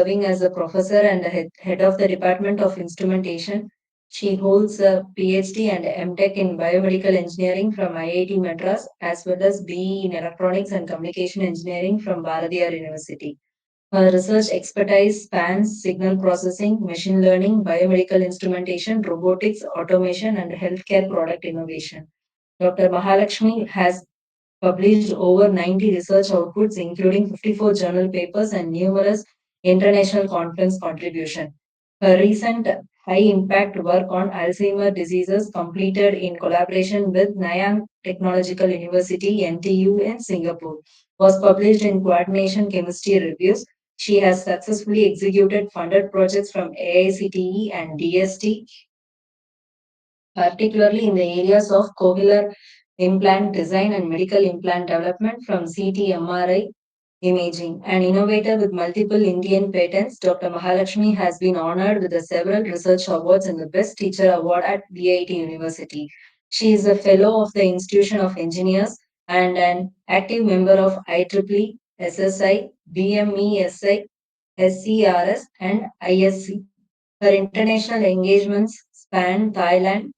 serving as a professor and the head of the Department of Instrumentation. She holds a PhD and MTech in Biomedical Engineering from IIT Madras, as well as BE in Electronics and Communication Engineering from Bharathiar University. Her research expertise spans signal processing, machine learning, biomedical instrumentation, robotics, automation, and healthcare product innovation. Dr. Mahalakshmi has published over 90 research outputs, including 54 journal papers and numerous international conference contributions. Her recent high impact work on Alzheimer's diseases, completed in collaboration with Nanyang Technological University NTU in Singapore, was published in Coordination Chemistry Reviews. She has successfully executed funded projects from AICTE and DST, particularly in the areas of cochlear implant design and medical implant development from CT MRI imaging. An innovator with multiple Indian patents, Dr. Mahalakshmi has been honored with the several research awards and the Best Teacher Award at VIT University. She is a fellow of the Institution of Engineers and an active member of IEEE, SSI, BMESI, SCRS, and ISC. Her international engagements span Thailand,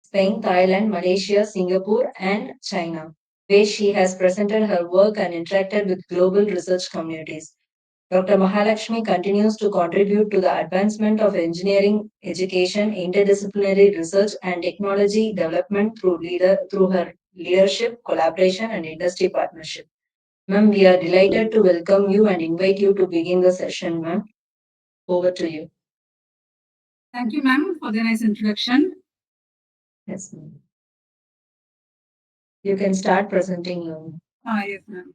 Spain, Thailand, Malaysia, Singapore, and China, where she has presented her work and interacted with global research communities. Dr. Mahalakshmi continues to contribute to the advancement of engineering education, interdisciplinary research, and technology development through her leadership, collaboration, and industry partnership. Ma'am, we are delighted to welcome you and invite you to begin the session, ma'am. Over to you. Thank you, ma'am, for the nice introduction. Yes, ma'am. You can start presenting your. Yes, ma'am.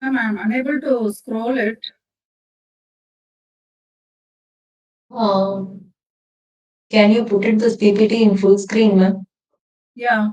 Ma'am, I'm unable to scroll it. Um, can you put it this PPT in full screen, ma'am? Yeah.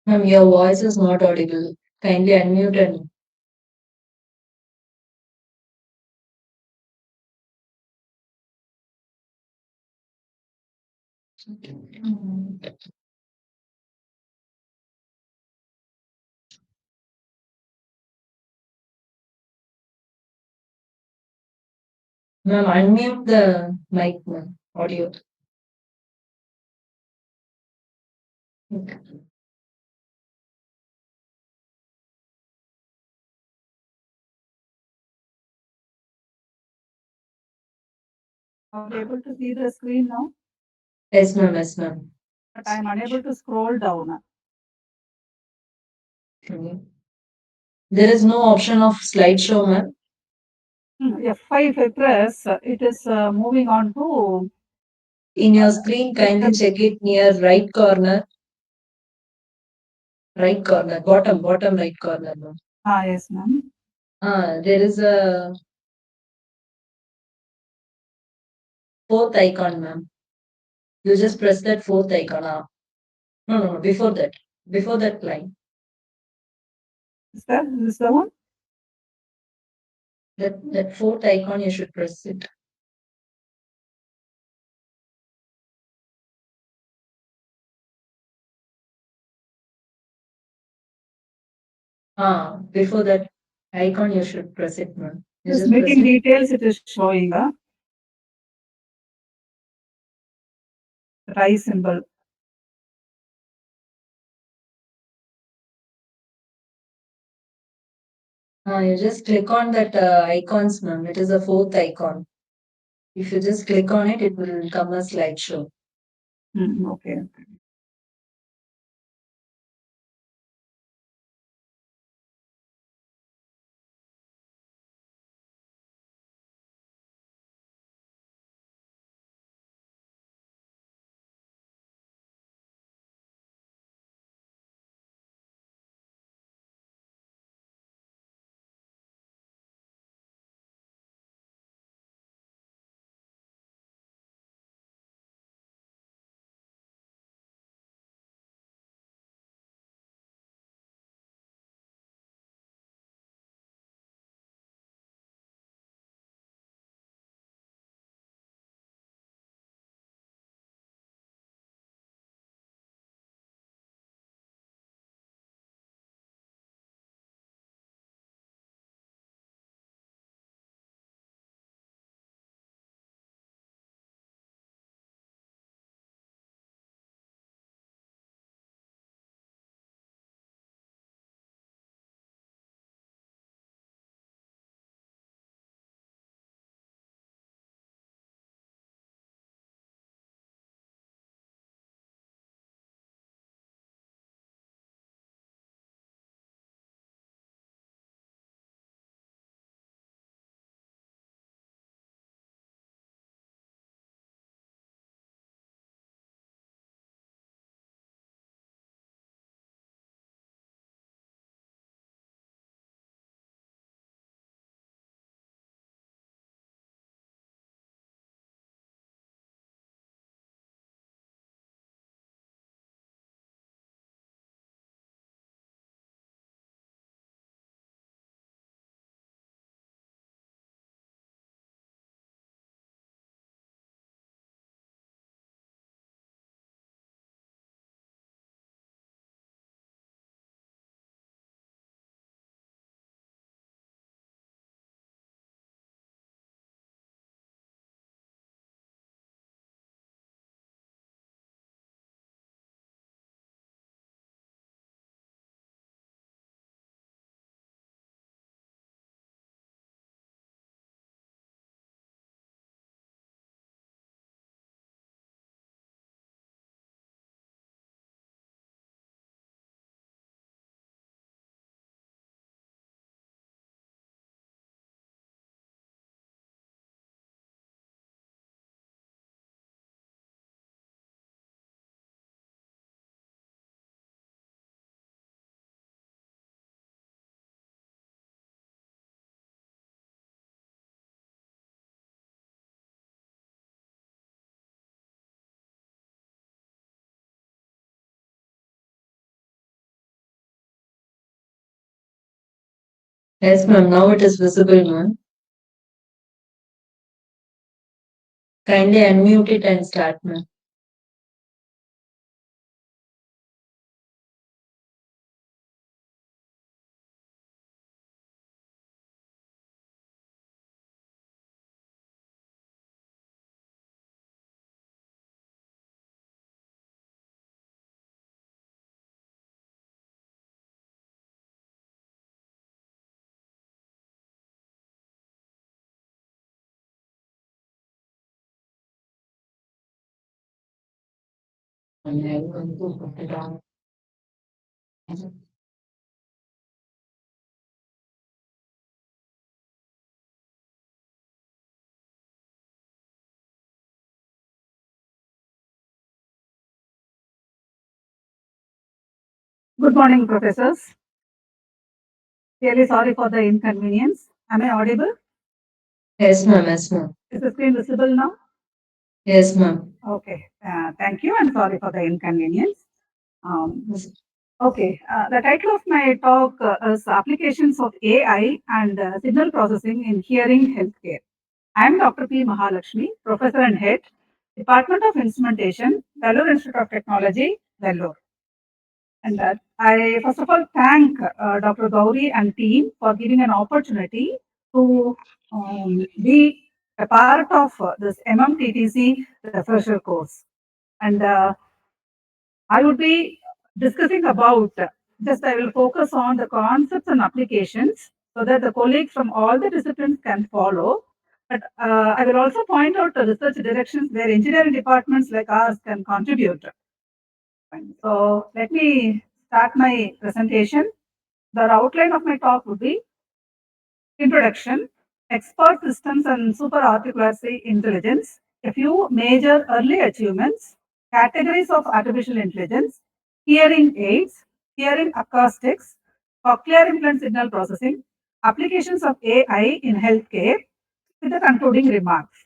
Ma'am, your voice is not audible. Kindly unmute and. Ma'am, unmute the mic, ma'am. Audio. Are you able to see the screen now? Yes, ma'am. Yes, ma'am. But I'm unable to scroll down. Okay. There is no option of slideshow, ma'am. F5 if I press, it is moving on to. In your screen, kindly check it near right corner. Right corner, bottom right corner, ma'am. Yes, ma'am. There is a fourth icon, ma'am. You just press that fourth icon. No, before that. Before that line. Is that this the one? That fourth icon, you should press it. Before that icon, you should press it, ma'am. You This just press meeting it. details it is showing the rise symbol. You just click on that icons, ma'am. It is a fourth icon. If you just click on it, it will come a slideshow. Okay. Yes, ma'am. Now it is visible, ma'am. Kindly unmute it and start, ma'am. Good morning, professors. Really sorry for the inconvenience. Am I audible? Yes, ma'am. Yes, ma'am. Is the screen visible now? Yes, ma'am. Okay. Thank you and sorry for the inconvenience. Um, Yes. Okay, the title of my talk is Applications of AI and Signal Processing in Hearing Healthcare. I am Dr. P. Mahalakshmi, Professor and Head, Department of Instrumentation, Vellore Institute of Technology, Vellore. And I first of all thank Dr. Gauri and team for giving an opportunity to be a part of this MMTTC refresher course. And I would be discussing about just I will focus on the concepts and applications so that the colleagues from all the disciplines can follow. But I will also point out the research directions where engineering departments like ours can contribute. So let me start my presentation. The outline of my talk would be introduction, expert systems and superarticulatory intelligence, a few major early achievements, categories of artificial intelligence, hearing aids, hearing acoustics, cochlear implant signal processing, applications of AI in healthcare, with the concluding remarks.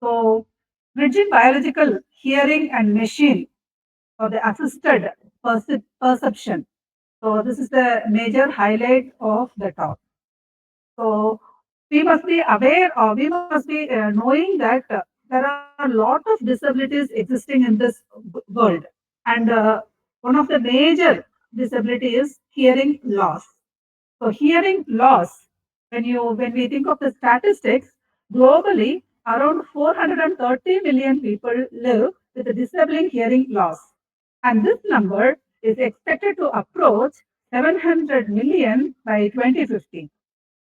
So, bridging biological hearing and machine or the assisted perception. So, this is the major highlight of the talk. So we must be aware or we must be knowing that there are a lot of disabilities existing in this world. And one of the major disability is hearing loss. So hearing loss, when we think of the statistics, globally around 430 million people live with a disabling hearing loss. And this number is expected to approach 700 million by 2050.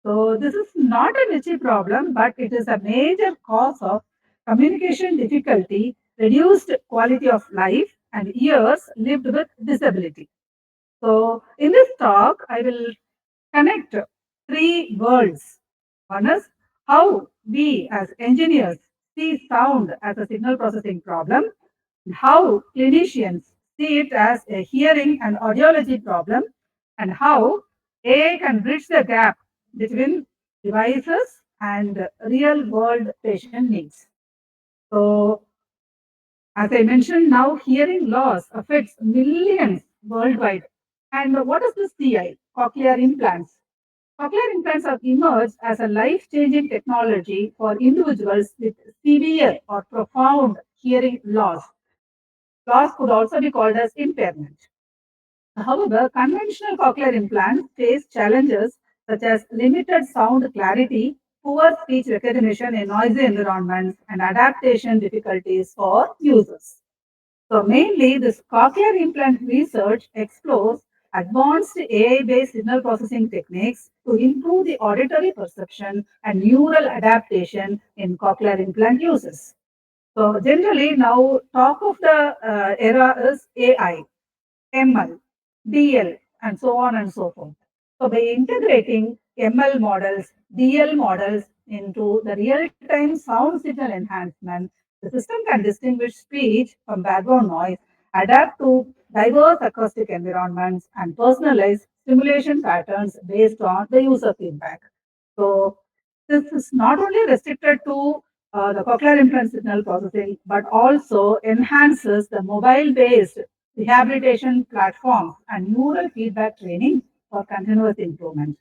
So this is not a niche problem, but it is a major cause of communication difficulty, reduced quality of life, and years lived with disability. So in this talk, I will connect three worlds. One is how we as engineers see sound as a signal processing problem, and how clinicians see it as a hearing and audiology problem, and how AI can bridge the gap between devices and real world patient needs. So, as I mentioned, now hearing loss affects millions worldwide. And what is this CI? Cochlear implants. Cochlear implants have emerged as a life changing technology for individuals with severe or profound hearing loss. Loss could also be called as impairment. However, conventional cochlear implants face challenges such as limited sound clarity, poor speech recognition in noisy environments, and adaptation difficulties for users. So, mainly, this cochlear implant research explores advanced AI based signal processing techniques to improve the auditory perception and neural adaptation in cochlear implant users. So, generally, now talk of the era is AI, ML, DL, and so on and so forth. So by integrating ML models, DL models into the real-time sound signal enhancement, the system can distinguish speech from background noise, adapt to diverse acoustic environments, and personalize stimulation patterns based on the user feedback. So this is not only restricted to the cochlear implant signal processing, but also enhances the mobile-based rehabilitation platforms and neural feedback training for continuous improvement.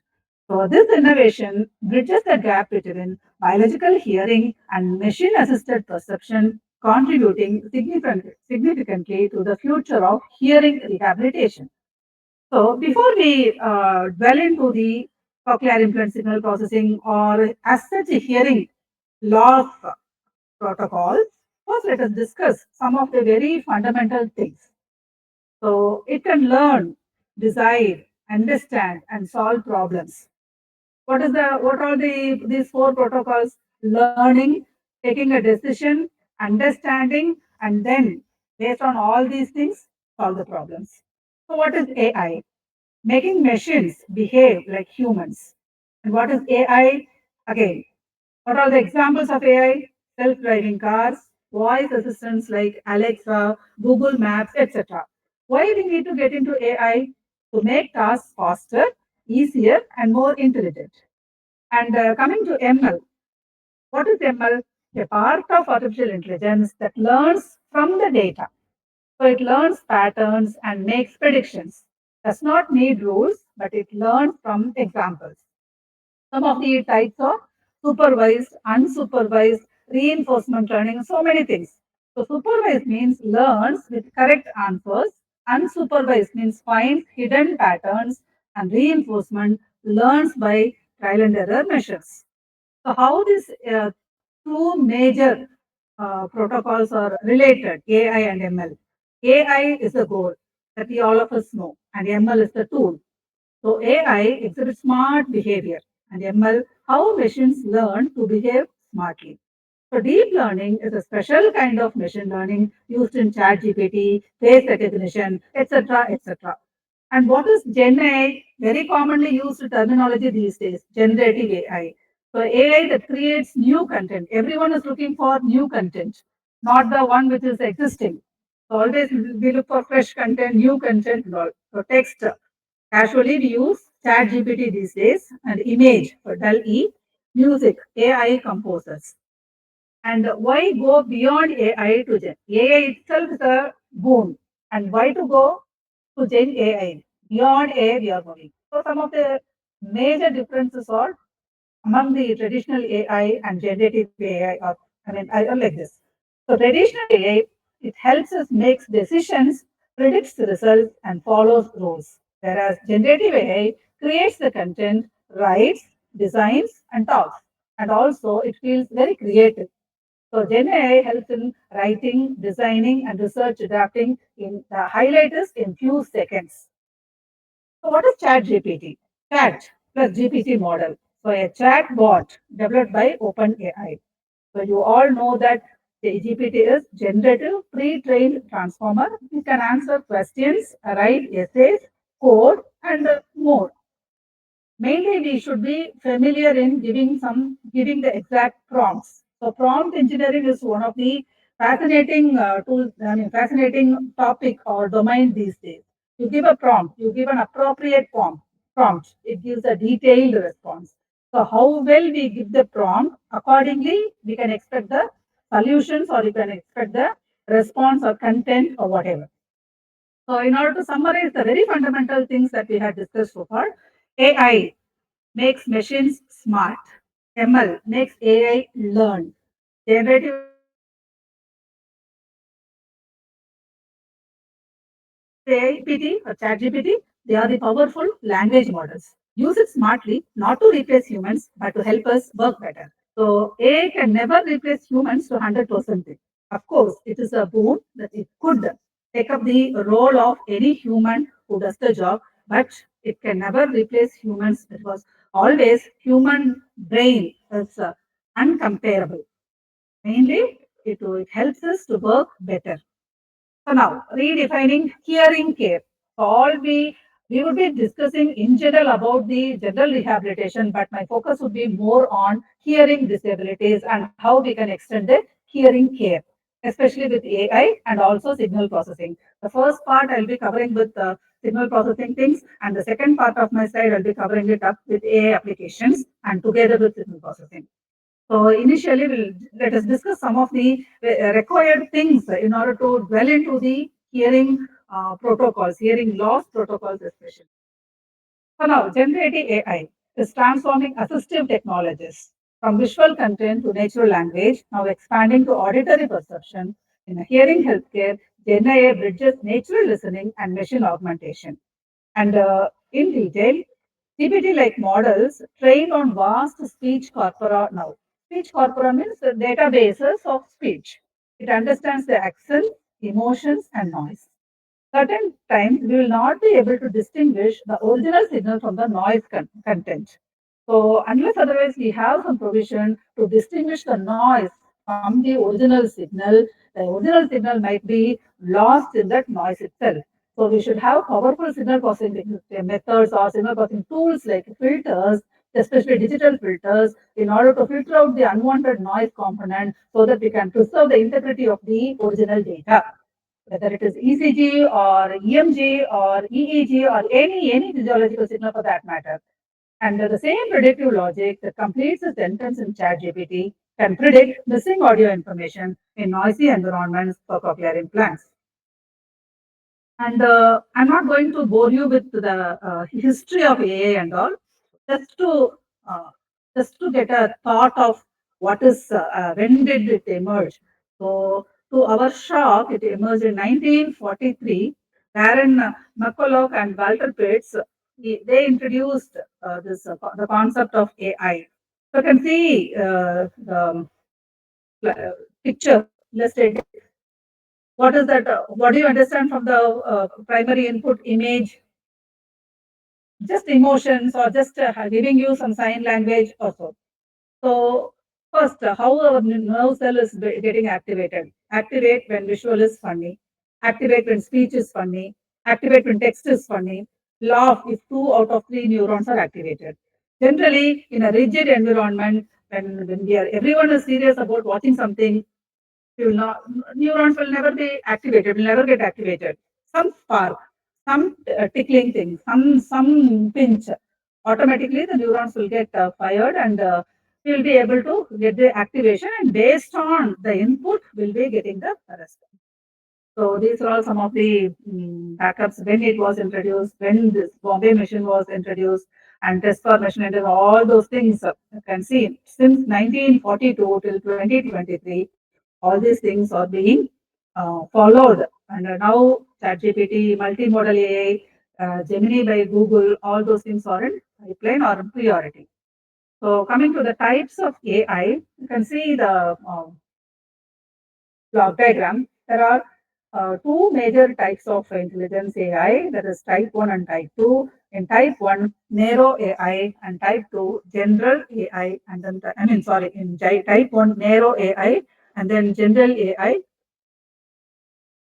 So this innovation bridges the gap between biological hearing and machine-assisted perception, contributing significantly to the future of hearing rehabilitation. So before we dwell into the cochlear implant signal processing or as such a hearing loss protocols, first let us discuss some of the very fundamental things. So it can learn, decide, understand, and solve problems. What are these four protocols? Learning, taking a decision, understanding, and then based on all these things, solve the problems. So what is AI? Making machines behave like humans. And what is AI? Again, what are the examples of AI? Self-driving cars, voice assistants like Alexa, Google Maps, etc. Why we need to get into AI? To make tasks faster, easier, and more intelligent. And coming to ML, what is ML? A part of artificial intelligence that learns from the data. So it learns patterns and makes predictions. Does not need rules, but it learns from examples. Some of the types are supervised, unsupervised, reinforcement learning, so many things. So supervised means learns with correct answers, unsupervised means finds hidden patterns, and reinforcement learns by trial and error measures. So how these two major protocols are related, AI and ML. AI is the goal that we all of us know, and ML is the tool. So AI exhibits smart behavior, and ML how machines learn to behave smartly. So deep learning is a special kind of machine learning used in ChatGPT, face recognition, etc., etc. And what is Gen AI? Very commonly used terminology these days, generative AI. So AI that creates new content. Everyone is looking for new content, not the one which is existing. So always we look for fresh content, new content, and all. So text, casually we use ChatGPT these days, and image for dull E, music, AI composers. And why go beyond AI to Gen? AI itself is a boon. And why to go to Gen AI? Beyond AI, we are going. So some of the major differences are among the traditional AI and generative AI. I like this. So traditional AI, it helps us make decisions, predicts the results, and follows rules. Whereas generative AI creates the content, writes, designs, and talks. And also, it feels very creative. So Gen AI helps in writing, designing, and research adapting in the highlighters in few seconds. So what is Chat GPT? Chat plus GPT model. So a chat bot developed by OpenAI. So you all know that the GPT is generative pre-trained transformer. It can answer questions, write essays, code, and more. Mainly, we should be familiar in giving the exact prompts. So, prompt engineering is one of the fascinating fascinating topic or domain these days. You give a prompt, you give an appropriate prompt. It gives a detailed response. So, how well we give the prompt, accordingly, we can expect the solutions or you can expect the response or content or whatever. So, in order to summarize the very fundamental things that we have discussed so far, AI makes machines smart. ML makes AI learn. Generative AI, GPT or ChatGPT, they are the powerful language models. Use it smartly, not to replace humans, but to help us work better. So AI can never replace humans to 100%. Of course, it is a boon that it could take up the role of any human who does the job, but it can never replace humans because always human brain is uncomparable. Mainly, it helps us to work better. So now, redefining hearing care. So all we would be discussing in general about the general rehabilitation, but my focus would be more on hearing disabilities and how we can extend the hearing care, especially with AI and also signal processing. The first part I'll be covering with signal processing things, and the second part of my slide I'll be covering it up with AI applications and together with signal processing. So initially, let us discuss some of the required things in order to dwell into the hearing protocols, hearing loss protocols especially. So now, generative AI is transforming assistive technologies from visual content to natural language, now expanding to auditory perception. In hearing healthcare, Gen AI bridges natural listening and machine augmentation. And in detail, GPT-like models trained on vast speech corpora now. Speech corpora means the databases of speech. It understands the accent, emotions, and noise. Certain times we will not be able to distinguish the original signal from the noise content. So, unless otherwise we have some provision to distinguish the noise from the original signal, the original signal might be lost in that noise itself. So, we should have powerful signal processing methods or signal processing tools like filters, especially digital filters, in order to filter out the unwanted noise component so that we can preserve the integrity of the original data, whether it is ECG or EMG or EEG or any physiological signal for that matter. And the same predictive logic that completes the sentence in ChatGPT can predict missing audio information in noisy environments for cochlear implants. And I'm not going to bore you with the history of AI and all, just to uh, just to get a thought of what is when did it emerge. So, to our shock, it emerged in 1943, wherein McCulloch and Walter Pitts they introduced the concept of AI. So, you can see the picture illustrated. What is that? What do you understand from the primary input image? Just emotions or just giving you some sign language or so. So first, how our nerve cell is getting activated. Activate when visual is funny. Activate when speech is funny. Activate when text is funny. Laugh if 2 out of 3 neurons are activated. Generally, in a rigid environment, when we are everyone is serious about watching something, will not, neurons will never be activated, will never get activated. Some spark, some tickling thing, some pinch, automatically the neurons will get fired and we will be able to get the activation and based on the input, we'll be getting the response. So these are all some of the backups when it was introduced, when this Bombay machine was introduced, and test for machine and all those things. You can see since 1942 till 2023, all these things are being followed. And now ChatGPT, multimodal AI, Gemini by Google, all those things are in pipeline or in priority. So coming to the types of AI, you can see the block diagram. There are two major types of intelligence AI, that is type 1 and type 2. In type 1, narrow AI, and type 2, general AI, and then, in type 1, narrow AI, and then general AI,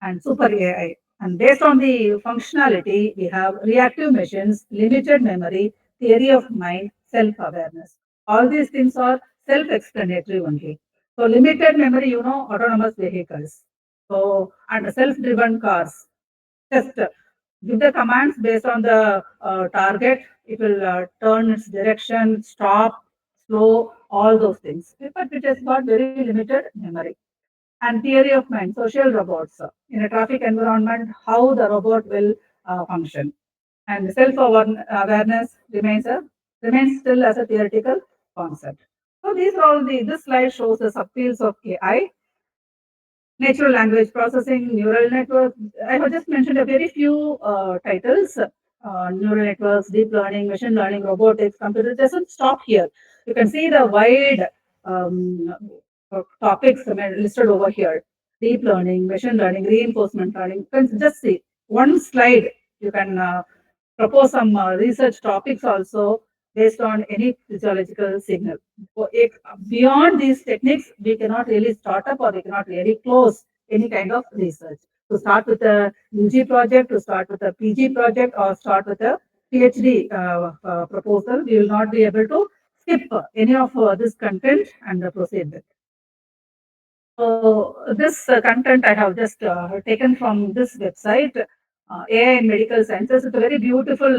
and super AI. And based on the functionality, we have reactive machines, limited memory, theory of mind, self-awareness. All these things are self-explanatory only. So limited memory, autonomous vehicles. So, and self-driven cars. Just give the commands based on the target. It will turn its direction, stop, slow, all those things. But it has got very limited memory. And theory of mind, social robots. In a traffic environment, how the robot will function. And self-awareness remains still as a theoretical concept. So these are all this slide shows the subfields of AI. Natural language processing, neural networks. I have just mentioned a very few titles. Neural networks, deep learning, machine learning, robotics, computer. It doesn't stop here. You can see the wide topics listed over here. Deep learning, machine learning, reinforcement learning. You can just see one slide. You can propose some research topics also based on any physiological signal. Beyond these techniques, we cannot really start up or we cannot really close any kind of research. To start with a UG project, to start with a PG project, or start with a PhD proposal, we will not be able to skip any of this content and proceed with. So this content I have just taken from this website, AI in Medical Sciences. It's a very beautiful,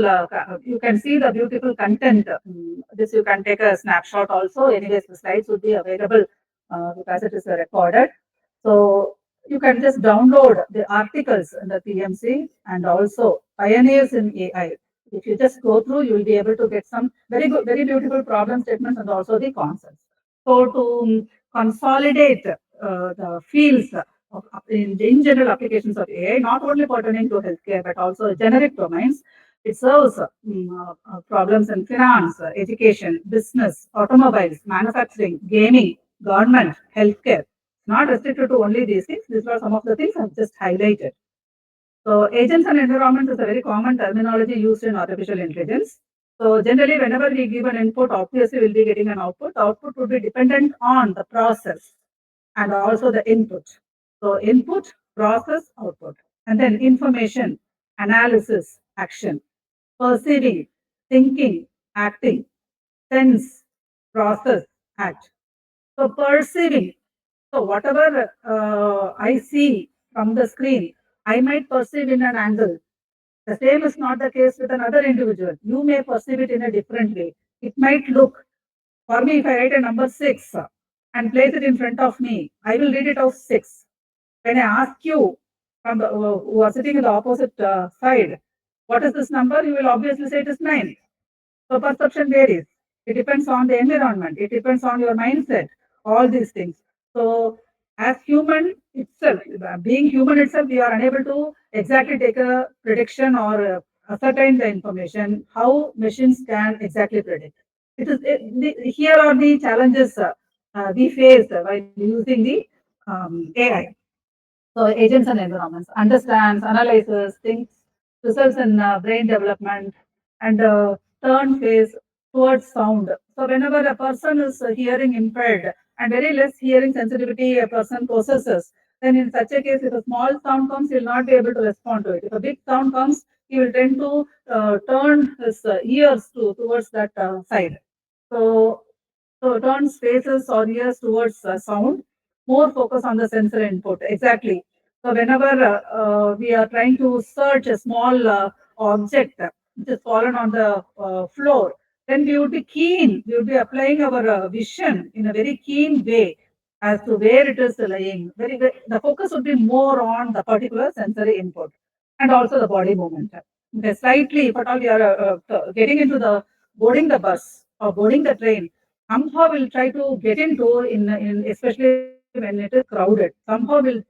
you can see the beautiful content. This you can take a snapshot also. Anyways, the slides would be available because it is recorded. So you can just download the articles in the PMC and also pioneers in AI. If you just go through, you will be able to get some very good, very beautiful problem statements and also the concepts. So to consolidate the fields in general applications of AI, not only pertaining to healthcare but also generic domains. It serves problems in finance, education, business, automobiles, manufacturing, gaming, government, healthcare. Not restricted to only these things. These are some of the things I've just highlighted. So agents and environment is a very common terminology used in artificial intelligence. So generally, whenever we give an input, obviously we'll be getting an output. The output will be dependent on the process and also the input. So input, process, output. And then information, analysis, action, perceiving, thinking, acting, sense, process, act. So perceiving. So whatever I see from the screen, I might perceive in an angle. The same is not the case with another individual. You may perceive it in a different way. It might look, for me, if I write a number 6 and place it in front of me, I will read it as 6. When I ask you from the who are sitting in the opposite side. What is this number? You will obviously say it is 9. So perception varies. It depends on the environment. It depends on your mindset. All these things. So as human itself, being human itself, we are unable to exactly take a prediction or ascertain the information. How machines can exactly predict? Here are the challenges we face while using the AI. So agents and environments understands, analyzes, thinks, results in brain development, and turn phase towards sound. So whenever a person is hearing impaired and very less hearing sensitivity a person possesses, then in such a case, if a small sound comes, he will not be able to respond to it. If a big sound comes, he will tend to turn his ears towards that side. So turns faces or ears towards sound, more focus on the sensory input. Exactly. So whenever we are trying to search a small object which is fallen on the floor, then we would be keen. We would be applying our vision in a very keen way as to where it is lying. The focus would be more on the particular sensory input and also the body movement. Okay, slightly, if at all we are getting into the boarding the bus or boarding the train, somehow we'll try to get into in especially when it is crowded. Somehow we'll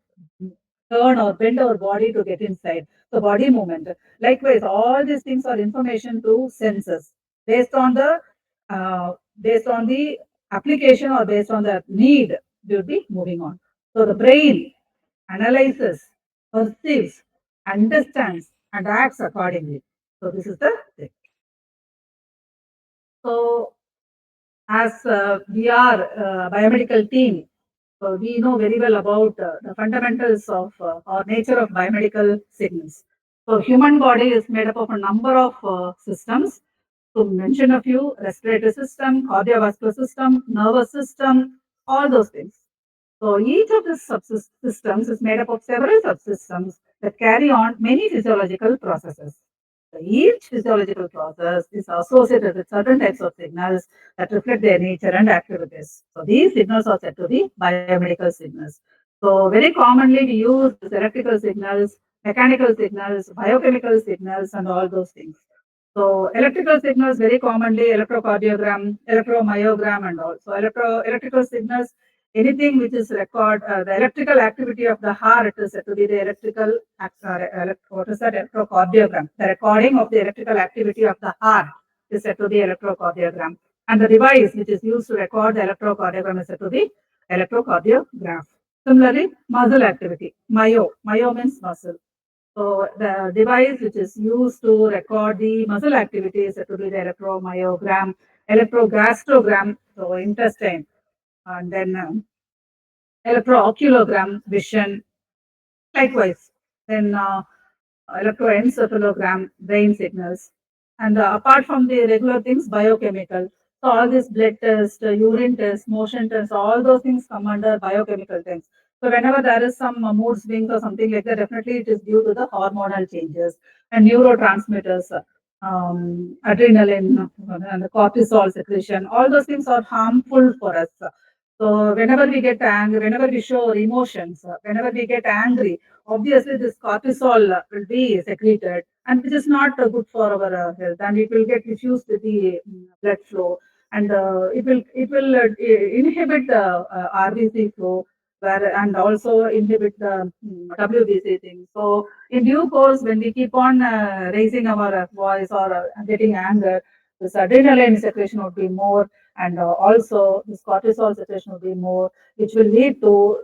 turn or bend our body to get inside. So body movement. Likewise, all these things are information to senses based on the based on the application or based on the need. We'll be moving on. So the brain analyzes, perceives, understands, and acts accordingly. So this is the thing. So as we are a biomedical team, we know very well about the fundamentals of or nature of biomedical signals. So human body is made up of a number of systems. To mention a few, respiratory system, cardiovascular system, nervous system, all those things. So each of these subsystems is made up of several subsystems that carry on many physiological processes. So each physiological process is associated with certain types of signals that reflect their nature and activities. So these signals are said to be biomedical signals. So very commonly we use these electrical signals, mechanical signals, biochemical signals, and all those things. So electrical signals very commonly electrocardiogram, electromyogram, and also electrical signals. Anything which is record the electrical activity of the heart is said to be the what is that electrocardiogram. The recording of the electrical activity of the heart is said to be electrocardiogram, and the device which is used to record the electrocardiogram is said to be electrocardiograph. Similarly, muscle activity. Myo means muscle. So the device which is used to record the muscle activity is said to be the electromyogram, electrogastrogram, so intestine, and then electrooculogram, vision. Likewise, then electroencephalogram, brain signals. And apart from the regular things, biochemical. So all these blood tests, urine tests, motion tests, all those things come under biochemical things. So whenever there is some mood swings or something like that, definitely it is due to the hormonal changes and neurotransmitters, adrenaline and the cortisol secretion. All those things are harmful for us. So whenever we get angry, whenever we show our emotions, whenever we get angry, obviously this cortisol will be secreted, and which is not good for our health, and it will get diffused with the blood flow, and it will inhibit the RBC flow, and also inhibit the WBC thing. So in due course, when we keep on raising our voice or getting anger, this adrenaline secretion would be more, and also this cortisol secretion will be more, which will lead to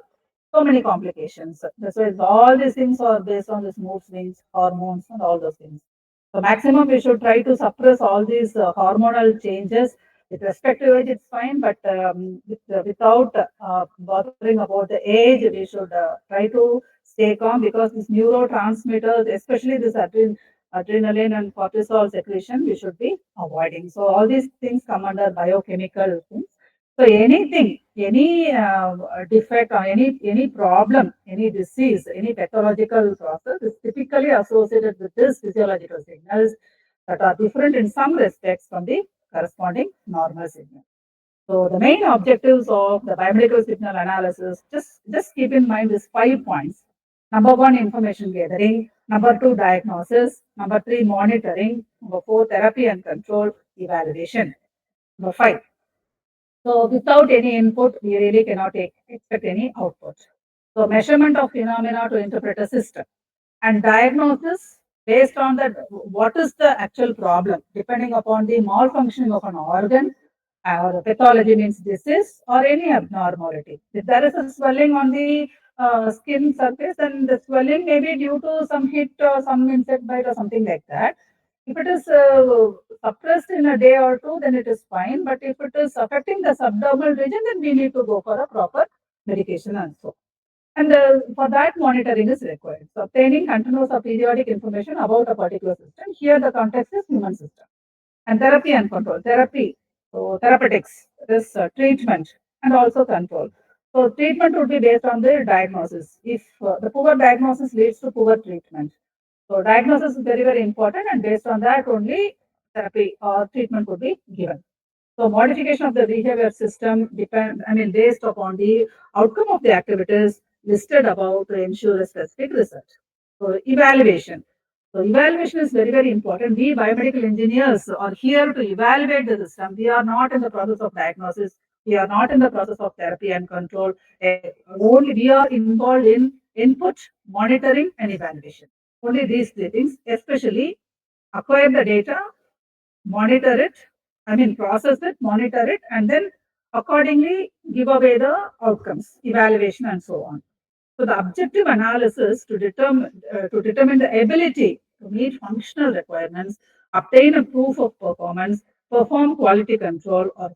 so many complications. That's why all these things are based on this mood swings, hormones, and all those things. So maximum we should try to suppress all these hormonal changes. With respect to age, it's fine, but without bothering about the age, we should try to stay calm, because these neurotransmitters, especially this adrenaline and cortisol secretion, we should be avoiding. So all these things come under biochemical things. So anything, any defect or any problem, any disease, any pathological process is typically associated with these physiological signals that are different in some respects from the corresponding normal signal. So the main objectives of the biomedical signal analysis, just keep in mind these 5 points. Number one, information gathering. Number two, diagnosis. Number three, monitoring. Number four, therapy and control, evaluation. Number five. So without any input, we really cannot expect any output. So measurement of phenomena to interpret a system and diagnosis based on that what is the actual problem depending upon the malfunctioning of an organ or pathology means disease or any abnormality. If there is a swelling on the skin surface, then the swelling may be due to some heat or some insect bite or something like that. If it is suppressed in a day or two, then it is fine. But if it is affecting the subdermal region, then we need to go for a proper medication and so. And for that, monitoring is required. So obtaining continuous or periodic information about a particular system. Here, the context is human system. And therapy and control. Therapy, so therapeutics, this treatment and also control. So treatment would be based on the diagnosis. If the poor diagnosis leads to poor treatment. So diagnosis is very, very important, and based on that only therapy or treatment would be given. So modification of the behavior system based upon the outcome of the activities listed above to ensure a specific result. So evaluation. So evaluation is very, very important. We biomedical engineers are here to evaluate the system. We are not in the process of diagnosis. We are not in the process of therapy and control. Only we are involved in input, monitoring, and evaluation. Only these three things, especially acquire the data, monitor it, process it, monitor it, and then accordingly give away the outcomes, evaluation, and so on. So the objective analysis to determine the ability to meet functional requirements, obtain a proof of performance, perform quality control or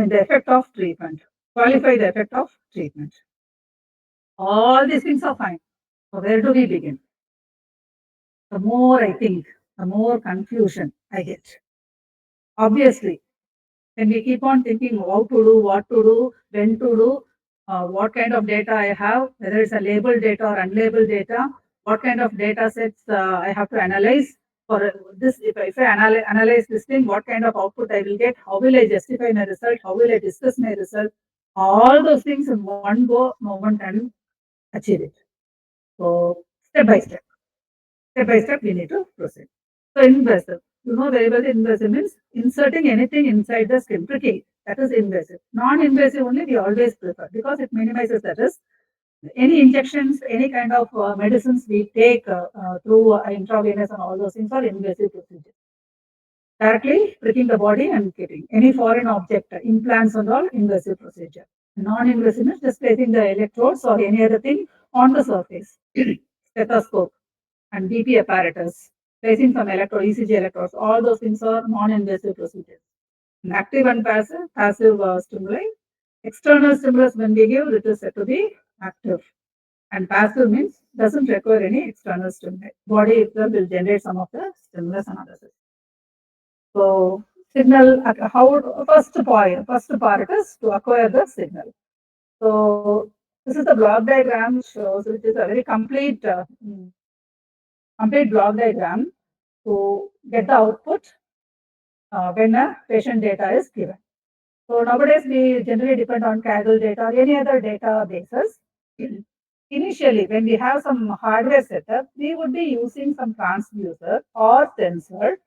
the effect of treatment, qualify the effect of treatment. All these things are fine. So where do we begin? The more I think, the more confusion I get. Obviously, when we keep on thinking how to do, what to do, when to do, what kind of data I have, whether it's a labeled data or unlabeled data, what kind of data sets I have to analyze for this. If I analyze this thing, what kind of output I will get, how will I justify my result, how will I discuss my result, all those things in one go, no one can achieve it. So step by step, we need to proceed. So invasive. You know very well invasive means inserting anything inside the skin. Tricky. That is invasive. Non-invasive only we always prefer because it minimizes the risk. Any injections, any kind of medicines we take through intravenous and all those things are invasive procedures. Directly pricking the body and getting any foreign object, implants and all invasive procedure. Non-invasive means just placing the electrodes or any other thing on the surface. Stethoscope and BP apparatus, placing some ECG electrodes, all those things are non-invasive procedures. And active and passive stimuli. External stimulus when we give, it is said to be active. And passive means doesn't require any external stimuli. Body itself will generate some of the stimulus and others. So signal, first part is to acquire the signal. So this is the block diagram shows, which is a very complete block diagram to get the output when a patient data is given. So nowadays we generally depend on Kaggle data or any other databases. Initially, when we have some hardware setup, we would be using some transducer or sensor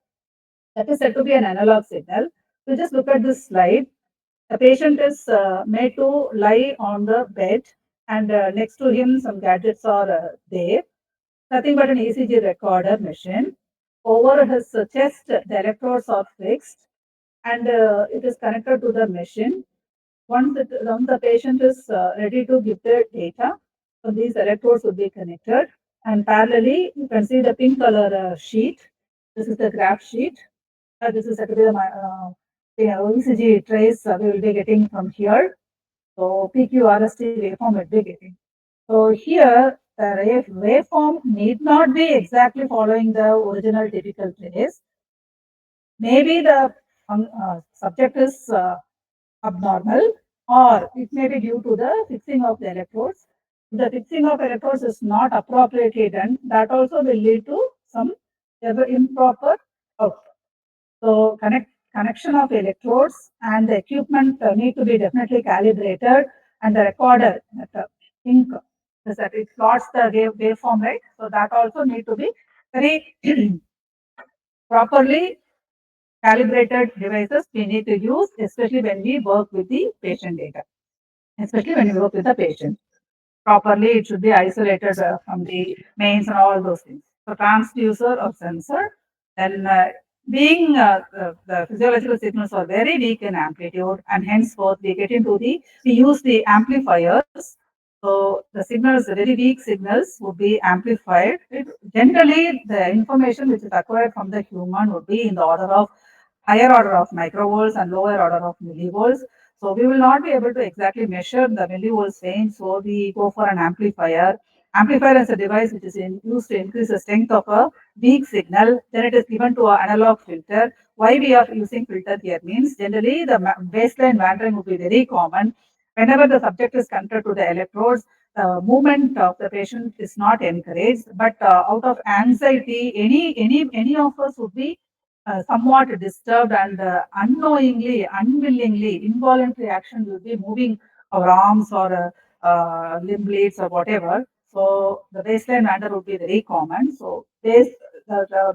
that is said to be an analog signal. So just look at this slide. The patient is made to lie on the bed and next to him some gadgets are there. Nothing but an ECG recorder machine. Over his chest, the electrodes are fixed and it is connected to the machine. Once the patient is ready to give the data, so these electrodes will be connected. And parallelly, you can see the pink color sheet. This is the graph sheet. This is actually the ECG trace we will be getting from here. So PQRST waveform will be getting. So here, the waveform need not be exactly following the original typical trace. Maybe the subject is abnormal, or it may be due to the fixing of the electrodes. If the fixing of electrodes is not appropriately done, that also will lead to some improper output. So connection of electrodes and the equipment need to be definitely calibrated, and the recorder, that pink is that it plots the waveform, right? So that also need to be very properly calibrated devices we need to use, especially when we work with the patient data, especially when we work with the patient. Properly, it should be isolated from the mains and all those things. So transducer or sensor, then the physiological signals are very weak in amplitude, and henceforth we use the amplifiers. So the signals, very weak signals, would be amplified. Generally, the information which is acquired from the human would be in the order of higher order of microvolts and lower order of millivolts. So we will not be able to exactly measure the millivolts range. So we go for an amplifier. Amplifier is a device which is used to increase the strength of a weak signal. Then it is given to an analog filter. Why we are using filter here means generally the baseline wandering would be very common. Whenever the subject is connected to the electrodes, the movement of the patient is not encouraged. But out of anxiety, any of us would be somewhat disturbed and unknowingly, unwillingly, involuntary action will be moving our arms or limb blades or whatever. So the baseline wander would be very common. So the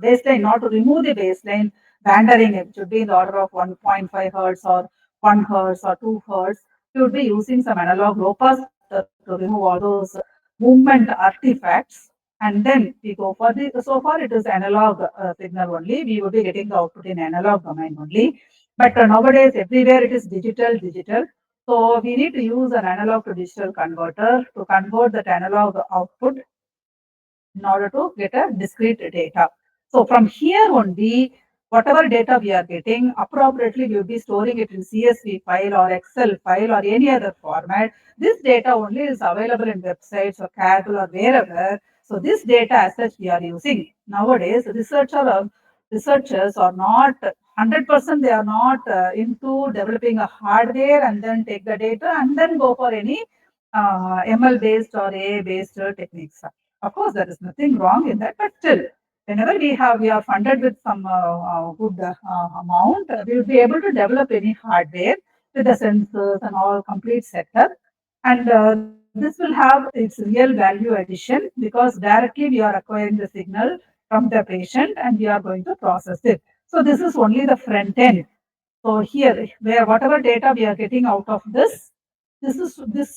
baseline, not to remove the baseline wandering, it should be in the order of 1.5 hertz or 1 hertz or 2 hertz. We would be using some analog low pass filter to remove all those movement artifacts, and then we go for the, so far it is analog signal only, we would be getting the output in analog domain only. But nowadays everywhere it is digital. So we need to use an analog to digital converter to convert that analog output in order to get a discrete data. So from here only, whatever data we are getting, appropriately we will be storing it in CSV file or Excel file or any other format. This data only is available in websites or Kaggle or wherever. So this data as such we are using. Nowadays, researchers are not 100%, they are not into developing a hardware and then take the data and then go for any ML based or AI based techniques. Of course, there is nothing wrong in that, but still, whenever we are funded with some good amount, we will be able to develop any hardware with the sensors and all complete setup. And this will have its real value addition because directly we are acquiring the signal from the patient and we are going to process it. So this is only the front end. So here, where whatever data we are getting out of this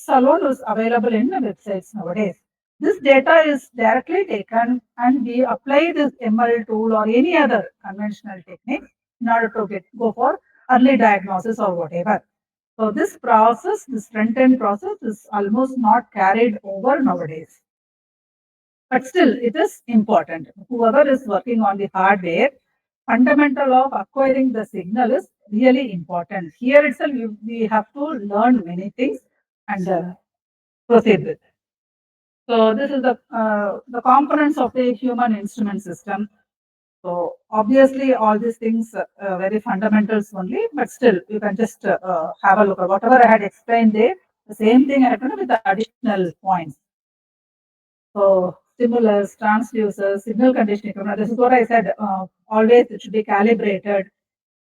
alone is available in the websites nowadays. This data is directly taken and we apply this ML tool or any other conventional technique in order to go for early diagnosis or whatever. So this process, this front end process is almost not carried over nowadays. But still, it is important. Whoever is working on the hardware, fundamental of acquiring the signal is really important. Here itself, we have to learn many things and proceed with. So this is the components of the human instrument system. So obviously, all these things very fundamentals only, but still, you can just have a look at whatever I had explained there. The same thing I had done with the additional points. So stimulus, transducers, signal conditioning equipment. This is what I said. Always it should be calibrated.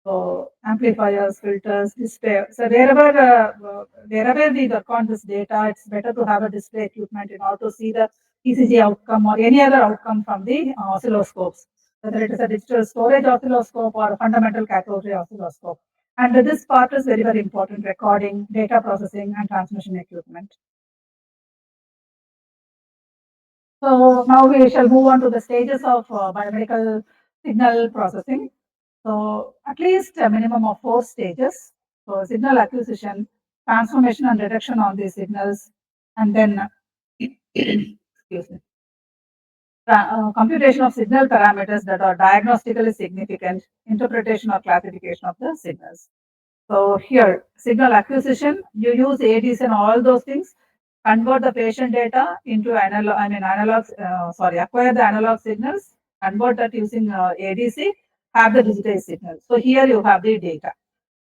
So amplifiers, filters, display. So wherever we work on this data, it's better to have a display equipment in order to see the ECG outcome or any other outcome from the oscilloscopes, whether it is a digital storage oscilloscope or a fundamental cathode ray oscilloscope. And this part is very, very important: recording, data processing, and transmission equipment. So now we shall move on to the stages of biomedical signal processing. So at least a minimum of 4 stages. So signal acquisition, transformation and reduction on these signals, and then excuse me, computation of signal parameters that are diagnostically significant, interpretation or classification of the signals. So here, signal acquisition, you use ADC and all those things, convert the patient data into acquire the analog signals, convert that using ADC, have the digitized signal. So here you have the data.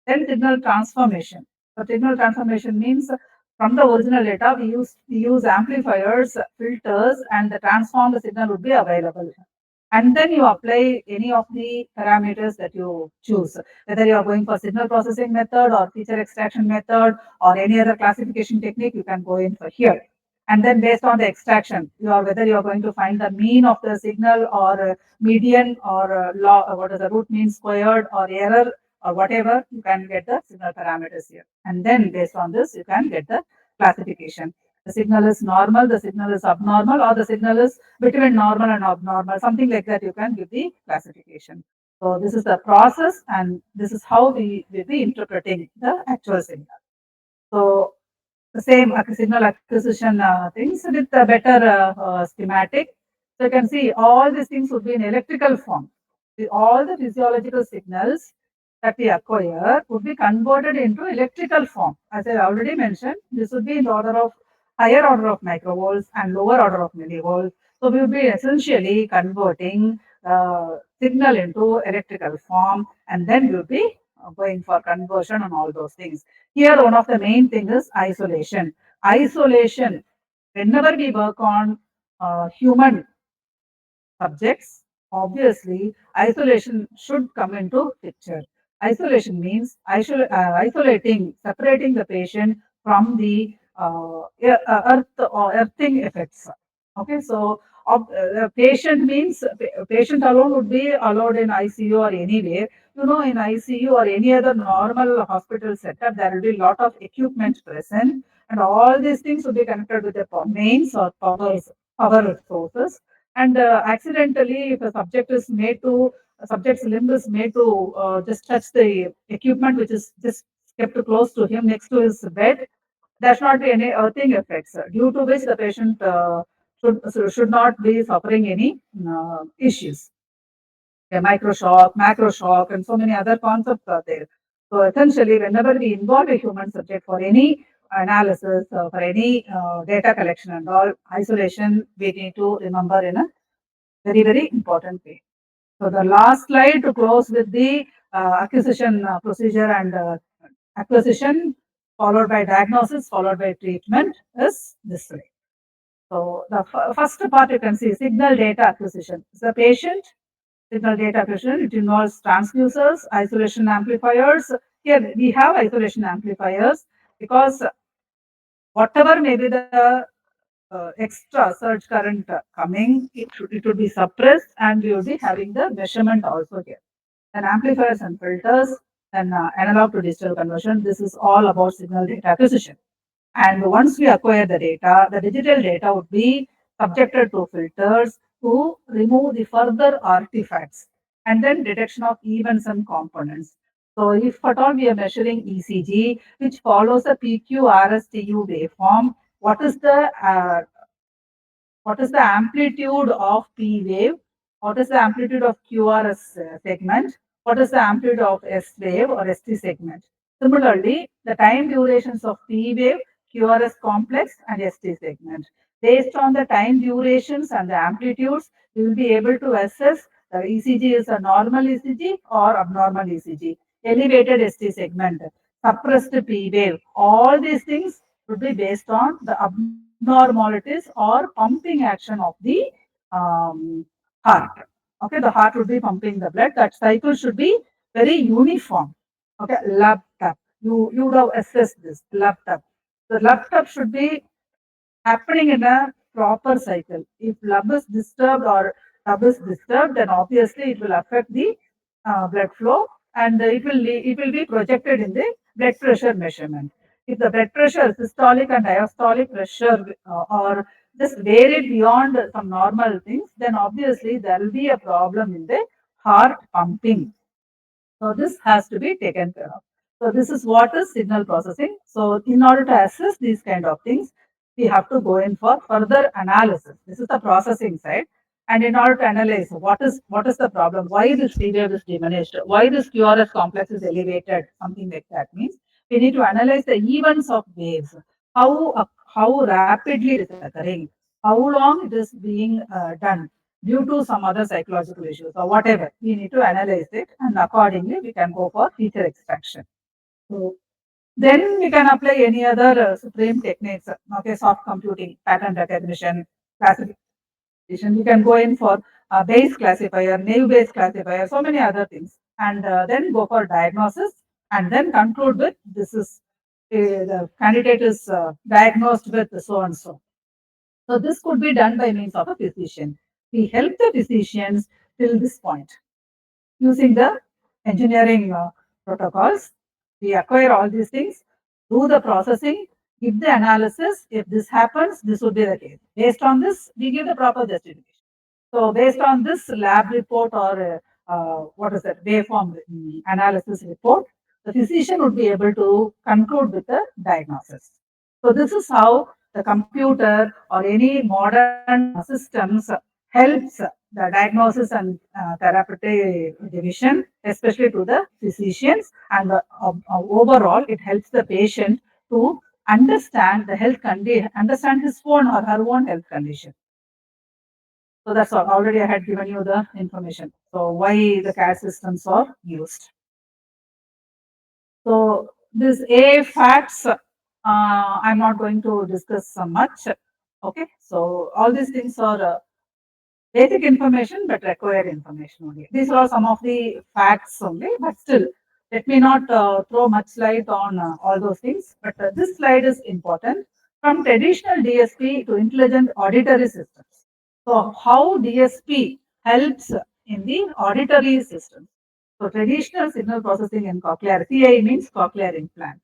Then signal transformation. So signal transformation means from the original data, we use amplifiers, filters, and the transformed signal would be available. And then you apply any of the parameters that you choose, whether you are going for signal processing method or feature extraction method or any other classification technique, you can go in for here. And then based on the extraction, whether you are going to find the mean of the signal or median or what is the root mean squared or error or whatever, you can get the signal parameters here. And then based on this, you can get the classification. The signal is normal, the signal is abnormal, or the signal is between normal and abnormal, something like that. You can give the classification. So this is the process, and this is how we will be interpreting the actual signal. So the same signal acquisition things with a better schematic. So you can see all these things would be in electrical form. All the physiological signals that we acquire would be converted into electrical form. As I already mentioned, this would be in the order of higher order of microvolts and lower order of millivolts. So we would be essentially converting signal into electrical form, and then we would be going for conversion and all those things. Here, one of the main things is isolation. Isolation, whenever we work on human subjects, obviously isolation should come into picture. Isolation means isolating, separating the patient from the earth or earthing effects. Okay, so patient means patient alone would be allowed in ICU or anywhere. You know, in ICU or any other normal hospital setup, there will be a lot of equipment present, and all these things will be connected with the mains or power sources. And accidentally, if a subject is made to a subject's limb is made to just touch the equipment which is just kept close to him next to his bed, there should not be any earthing effects, due to which the patient should not be suffering any issues. Yeah, microshock, macroshock, and so many other concepts are there. So essentially, whenever we involve a human subject for any analysis, for any data collection and all, isolation we need to remember in a very, very important way. So the last slide to close with the acquisition procedure and acquisition followed by diagnosis followed by treatment is this way. So the first part you can see signal data acquisition. The patient signal data acquisition, it involves transducers, isolation amplifiers. Here we have isolation amplifiers because whatever may be the extra surge current coming, it would be suppressed, and we would be having the measurement also here. Then amplifiers and filters, then analog to digital conversion. This is all about signal data acquisition. And once we acquire the digital data would be subjected to filters to remove the further artifacts, and then detection of events and components. So if at all we are measuring ECG, which follows a PQRSTU waveform, what is the amplitude of P wave, what is the amplitude of QRS segment, what is the amplitude of S wave or ST segment. Similarly, the time durations of P wave, QRS complex and ST segment. Based on the time durations and the amplitudes, we will be able to assess the ECG is a normal ECG or abnormal ECG, elevated ST segment, suppressed P wave. All these things would be based on the abnormalities or pumping action of the heart. Okay, the heart would be pumping the blood. That cycle should be very uniform. Okay, lab tap. You would have assessed this lab tap. The lab tap should be happening in a proper cycle. If lab is disturbed or lab is disturbed, then obviously it will affect the blood flow, and it will be projected in the blood pressure measurement. If the blood pressure, systolic and diastolic pressure are just varied beyond some normal things, then obviously there will be a problem in the heart pumping. So this has to be taken care of. So this is what is signal processing. So in order to assess these kind of things, we have to go in for further analysis. This is the processing side. And in order to analyze what is the problem, why this period is diminished, why this QRS complex is elevated, something like that means we need to analyze the events of waves, how rapidly it is occurring, how long it is being done due to some other psychological issues or whatever. We need to analyze it, and accordingly we can go for feature extraction. So then we can apply any other supreme techniques, okay, soft computing, pattern recognition, classification. We can go in for base classifier, naive base classifier, so many other things, and then go for diagnosis, and then conclude with this is the candidate is diagnosed with so and so. So this could be done by means of a physician. We help the physicians till this point using the engineering protocols. We acquire all these things, do the processing, give the analysis. If this happens, this would be the case. Based on this, we give the proper justification. So based on this lab report or what is that waveform analysis report, the physician would be able to conclude with the diagnosis. So this is how the computer or any modern systems helps the diagnosis and therapeutic division, especially to the physicians, and overall it helps the patient to understand the health condition, understand his own or her own health condition. So that's all. Already I had given you the information. So why the CAD systems are used. So this A facts, I'm not going to discuss so much. Okay, so all these things are basic information but required information only. These are some of the facts only, but still, let me not throw much light on all those things. But this slide is important. From traditional DSP to intelligent auditory systems. So, how DSP helps in the auditory system? So, traditional signal processing in cochlear, CI means cochlear implant,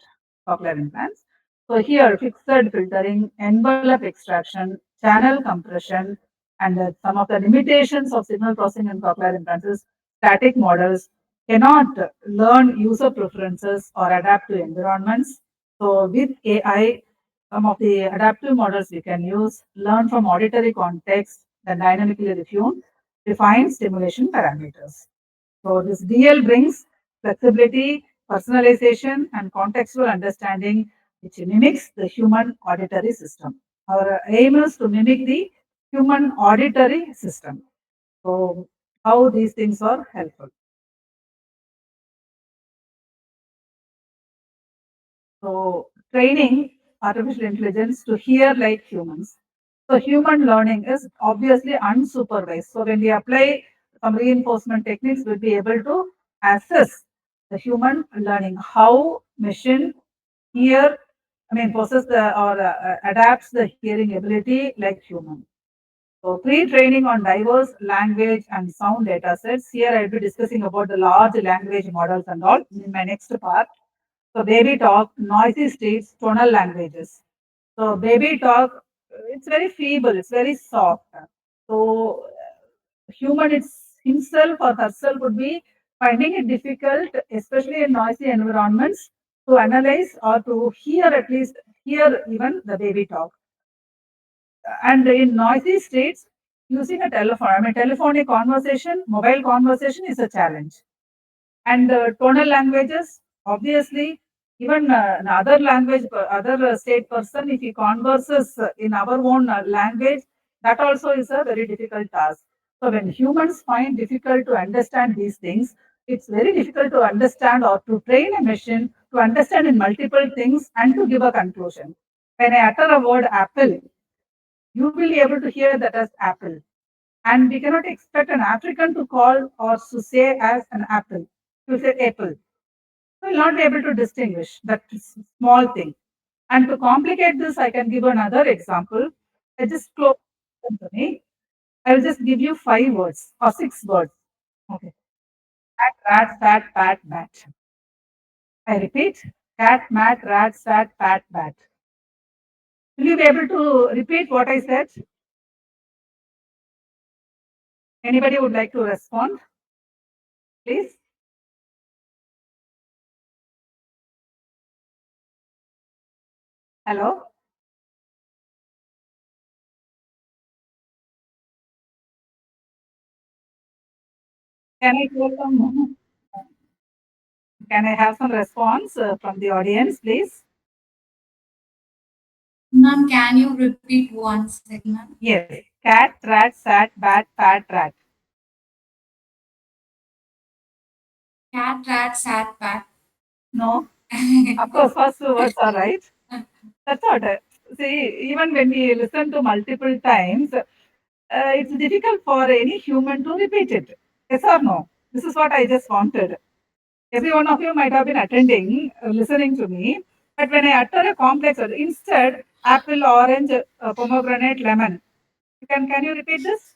cochlear implants. So, here fixed filtering, envelope extraction, channel compression, and some of the limitations of signal processing in cochlear implants is static models cannot learn user preferences or adapt to environments. So, with AI, some of the adaptive models we can use learn from auditory context, then dynamically refine stimulation parameters. So, this DL brings flexibility, personalization, and contextual understanding, which mimics the human auditory system. Our aim is to mimic the human auditory system. So, how these things are helpful. So, training artificial intelligence to hear like humans. So, human learning is obviously unsupervised. So, when we apply some reinforcement techniques, we'll be able to assess the human learning, how machine hear, possess the or adapts the hearing ability like human. So, pre-training on diverse language and sound data sets. Here, I will be discussing about the large language models and all in my next part. So, baby talk, noisy states, tonal languages. So, baby talk, it's very feeble, it's very soft. So, human it's himself or herself would be finding it difficult, especially in noisy environments, to analyze or to hear at least hear even the baby talk. And in noisy states, using a telephone, telephonic conversation, mobile conversation is a challenge. And tonal languages, obviously, even in other language, other state person, if he converses in our own language, that also is a very difficult task. So when humans find difficult to understand these things, it's very difficult to understand or to train a machine to understand in multiple things and to give a conclusion. When I utter a word apple, you will be able to hear that as apple. And we cannot expect an African to call or to say as an apple. You say apple. We will not be able to distinguish that small thing. And to complicate this, I can give another example. I just close to me. I will just give you 5 words or 6 words. Okay. Cat, rat, sat, pat, bat. I repeat. Cat, mat, rat, sat, pat, bat. Will you be able to repeat what I said? Anybody would like to respond, please? Hello? Can I hear some? Can I have some response from the audience, please? Ma'am, can you repeat once again, ma'am? Yes. Cat, rat, sat, bat, pat, rat. Cat, rat, sat, pat. No? Of course, first 2 words are right. That's what. See, even when we listen to multiple times, it's difficult for any human to repeat it. Yes or no? This is what I just wanted. Every one of you might have been attending, listening to me. But when I utter a complex word, instead, apple, orange, pomegranate, lemon. Can you repeat this?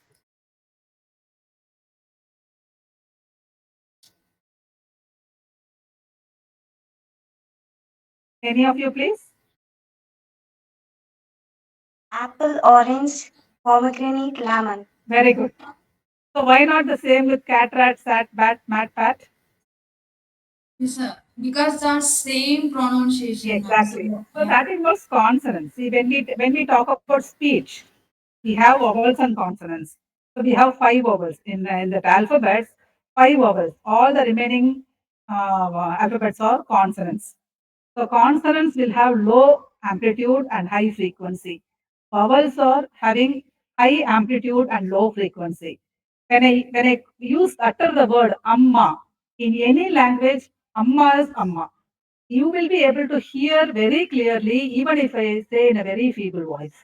Any of you, please? Apple, orange, pomegranate, lemon. Very good. So why not the same with cat, rat, sat, bat, mat, pat? Yes, sir. Because the same pronunciation. Exactly. So, So yeah. that involves consonants. See, when we talk about speech, we have vowels and consonants. So we have five vowels in that alphabets. Five vowels. All the remaining alphabets are consonants. So consonants will have low amplitude and high frequency. Vowels are having high amplitude and low frequency. When I utter the word amma in any language, amma is amma. You will be able to hear very clearly, even if I say in a very feeble voice,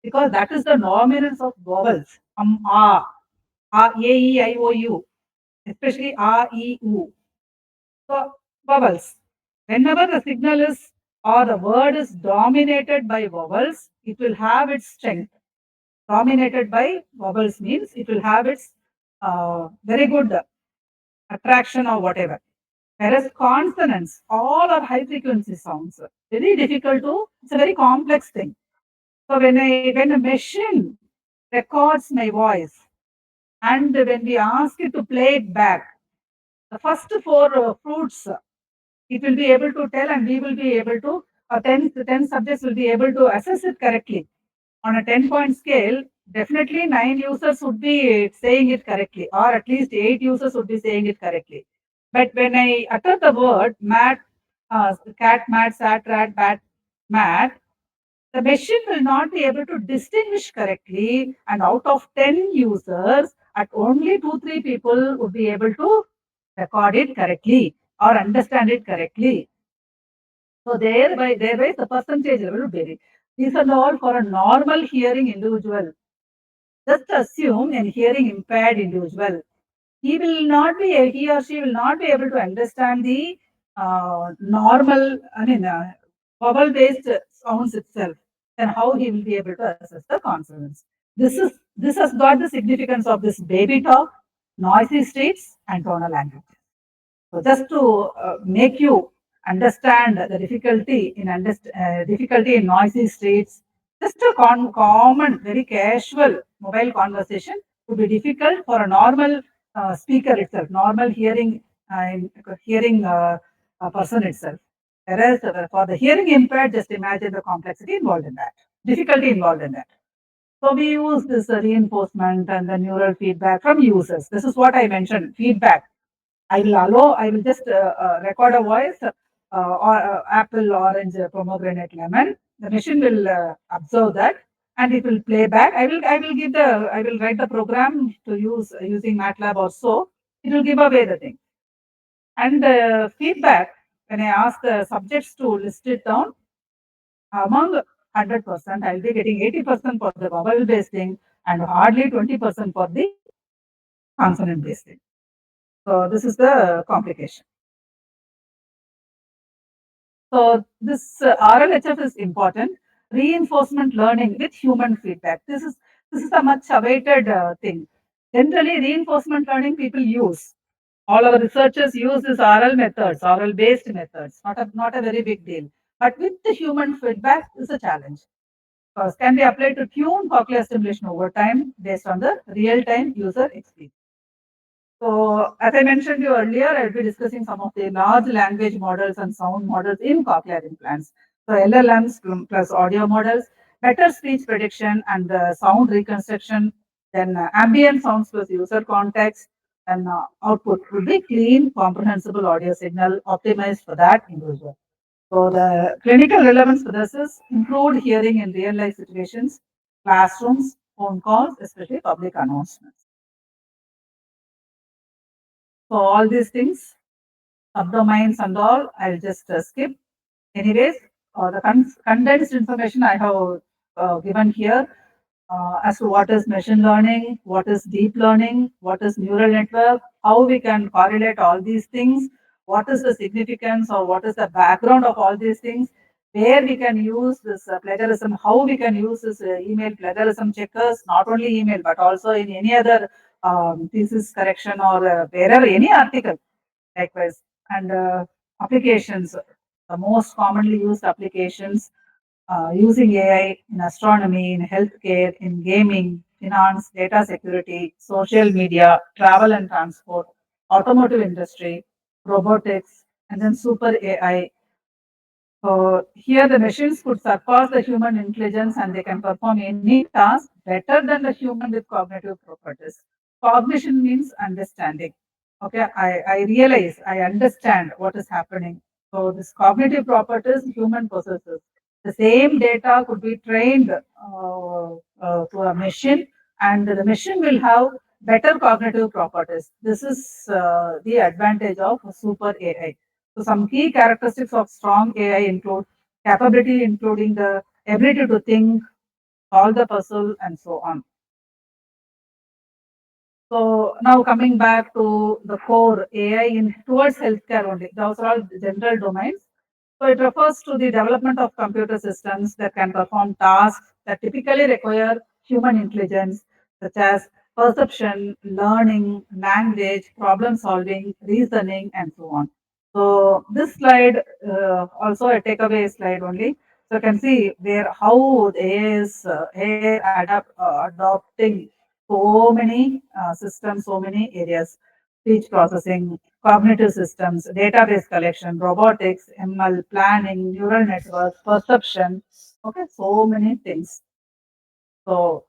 because that is the dominance of vowels. A, E, I, O, U, especially A, E, U. So, vowels. Whenever the signal is or the word is dominated by vowels, it will have its strength. Dominated by vowels means it will have its very good attraction or whatever. Whereas consonants, all are high frequency sounds. Very difficult to, it's a very complex thing. So when a machine records my voice and when we ask it to play it back, the first four fruits it will be able to tell and we will be able to, 10 subjects will be able to assess it correctly. On a 10-point scale, definitely 9 users would be saying it correctly, or at least 8 users would be saying it correctly. But when I utter the word mat, cat, mat, sat, rat, bat, mat, the machine will not be able to distinguish correctly. And out of 10 users, at only 2, 3 people would be able to record it correctly or understand it correctly. So thereby the percentage level will vary. These are all for a normal hearing individual. Just assume an hearing impaired individual. He or she will not be able to understand the normal, vowel based sounds itself. Then how he will be able to assess the consonants. This has got the significance of this baby talk, noisy streets, and tonal language. So just to make you understand the difficulty in noisy streets, just a common, very casual mobile conversation would be difficult for a normal speaker itself, normal hearing person itself. Whereas for the hearing impaired, just imagine the complexity involved in that, difficulty involved in that. So we use this reinforcement and the neural feedback from users. This is what I mentioned, feedback. I will just record a voice, or apple, orange, pomegranate, lemon. The machine will observe that and it will play back. I will write the program to use using MATLAB or so. It will give away the thing. And feedback, when I ask the subjects to list it down, among 100%, I'll be getting 80% for the vowel based thing and hardly 20% for the consonant based thing. So this is the complication. So this RLHF is important. Reinforcement learning with human feedback. This is a much awaited thing. Generally, reinforcement learning people use. All our researchers use this oral methods, oral based methods. Not a very big deal. But with the human feedback is a challenge. Because can be applied to tune cochlear stimulation over time based on the real time user experience. So, as I mentioned you earlier, I'll be discussing some of the large language models and sound models in cochlear implants. So, LLMs plus audio models, better speech prediction and sound reconstruction, then ambient sounds plus user context, and output will be clean, comprehensible audio signal optimized for that individual. So, the clinical relevance for this is improved hearing in real life situations, classrooms, phone calls, especially public announcements. So, all these things subdomains and all, I'll just skip. Anyways, the condensed information I have given here as to what is machine learning, what is deep learning, what is neural network, how we can correlate all these things, what is the significance or what is the background of all these things. where we can use this plagiarism, how we can use this email plagiarism checkers, not only email, but also in any other thesis correction or wherever, any article, likewise. And applications, the most commonly used applications using AI in astronomy, in healthcare, in gaming, finance, data security, social media, travel and transport, automotive industry, robotics, and then super AI. Here, the machines could surpass the human intelligence and they can perform any task better than the human with cognitive properties. Cognition means understanding. Okay, I realize, I understand what is happening. So, this cognitive properties human possesses. The same data could be trained to a machine, and the machine will have better cognitive properties. This is the advantage of super AI. So some key characteristics of strong AI include capability, including the ability to think, solve the puzzle, and so on. So now coming back to the core AI in towards healthcare only. Those are all general domains. So it refers to the development of computer systems that can perform tasks that typically require human intelligence, such as perception, learning, language, problem solving, reasoning, and so on. So this slide also a takeaway slide only. So you can see where how the AI adopting so many systems, so many areas, speech processing, cognitive systems, database collection, robotics, ML, planning, neural networks, perception. Okay, so many things. So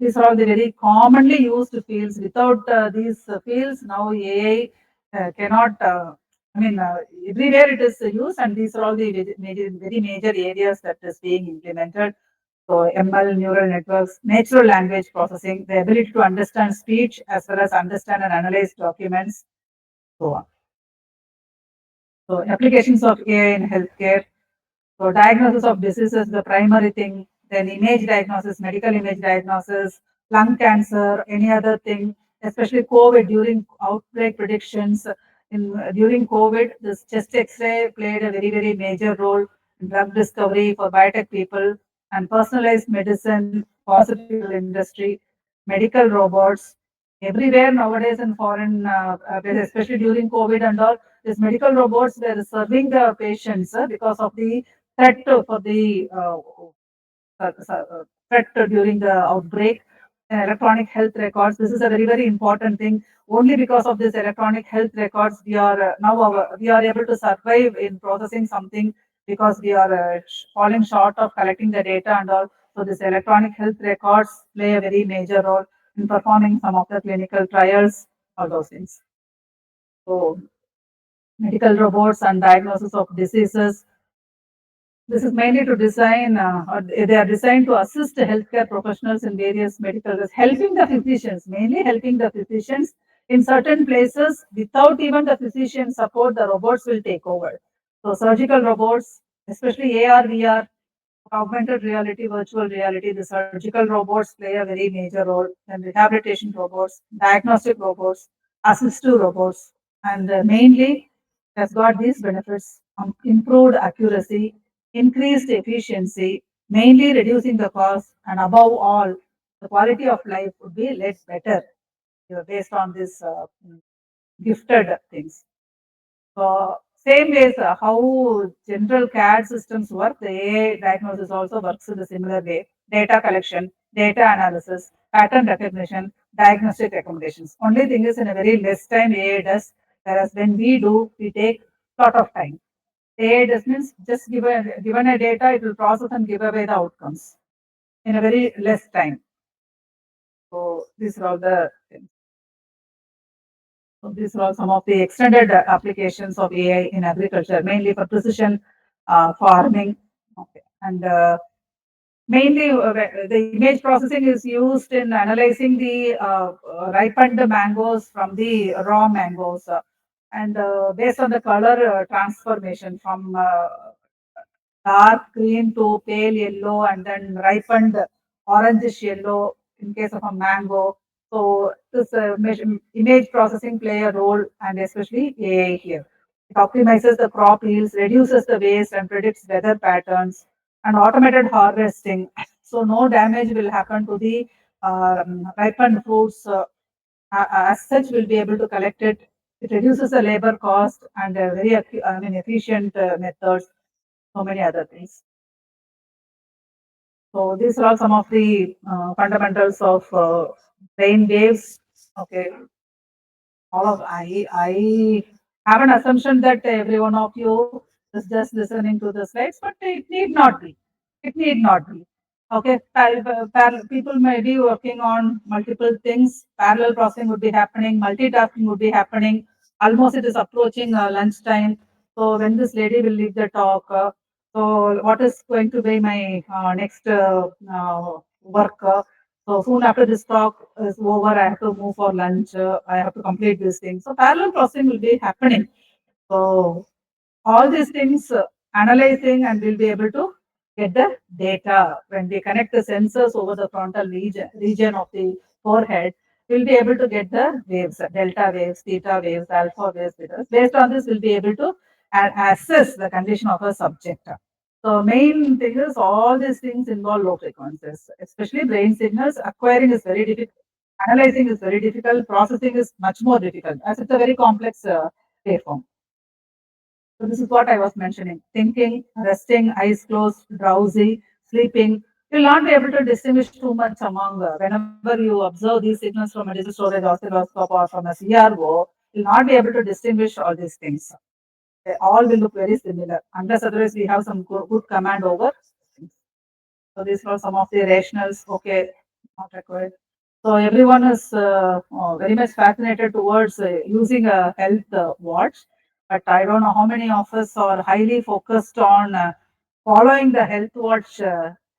these are all the very commonly used fields. Without these fields, now AI cannot. I mean, everywhere it is used, and these are all the very major areas that is being implemented. So ML, neural networks, natural language processing, the ability to understand speech as well as understand and analyze documents, so on. So applications of AI in healthcare. So diagnosis of diseases, the primary thing, then image diagnosis, medical image diagnosis, lung cancer, any other thing, especially COVID during outbreak predictions. In during COVID, this chest X-ray played a very major role in drug discovery for biotech people and personalized medicine, pharmaceutical industry, medical robots. Everywhere nowadays in foreign, especially during COVID and all, these medical robots were serving the patients because of the threat for the threat during the outbreak. Electronic health records. This is a very important thing. Only because of this electronic health records, we are now we are able to survive in processing something because we are falling short of collecting the data and all. So this electronic health records play a very major role in performing some of the clinical trials, all those things. So medical robots and diagnosis of diseases. This is mainly to design, or they are designed to assist healthcare professionals in various medical, helping the physicians, mainly helping the physicians in certain places. Without even the physician support, the robots will take over. So surgical robots, especially AR, VR, augmented reality, virtual reality, the surgical robots play a very major role. Then rehabilitation robots, diagnostic robots, assistive robots, and mainly has got these benefits: improved accuracy, increased efficiency, mainly reducing the cost, and above all, the quality of life would be less better based on this gifted things. Same ways how general CAD systems work, the AI diagnosis also works in a similar way. Data collection, data analysis, pattern recognition, diagnostic recommendations. Only thing is in a very less time AI does, whereas when we do, we take lot of time. AI does means just given a data, it will process and give away the outcomes in a very less time. So these are all the things. So these are all some of the extended applications of AI in agriculture, mainly for precision farming. Okay. And mainly the image processing is used in analyzing the ripened mangoes from the raw mangoes. And based on the color transformation from dark green to pale yellow and then ripened orangish yellow in case of a mango. So this image processing play a role, and especially AI here. It optimizes the crop yields, reduces the waste, and predicts weather patterns, and automated harvesting. So no damage will happen to the ripened fruits. As such, will be able to collect it. It reduces the labor cost and very efficient methods. So many other things. So these are all some of the fundamentals of brain waves. Okay, all of I have an assumption that every one of you is just listening to the slides, but it need not be. It need not be. Okay, people may be working on multiple things. Parallel processing would be happening. Multitasking would be happening. Almost it is approaching lunchtime. So when this lady will leave the talk, so what is going to be my next work? So soon after this talk is over, I have to move for lunch. I have to complete these things. So parallel processing will be happening. So all these things analyzing and we'll be able to get the data. When we connect the sensors over the frontal region of the forehead, we'll be able to get the waves, delta waves, theta waves, alpha waves, beta waves. Based on this, we'll be able to assess the condition of a subject. So main thing is all these things involve low frequencies, especially brain signals. Acquiring is very difficult. Analyzing is very difficult. Processing is much more difficult as it's a very complex waveform. So this is what I was mentioning. Thinking, resting, eyes closed, drowsy, sleeping. You'll not be able to distinguish too much among whenever you observe these signals from a digital storage oscilloscope or from a CRO, you'll not be able to distinguish all these things. They all will look very similar, unless otherwise we have some good command over. So these are some of the rationals. Okay, not required. So everyone is very much fascinated towards using a health watch, but I don't know how many of us are highly focused on following the health watch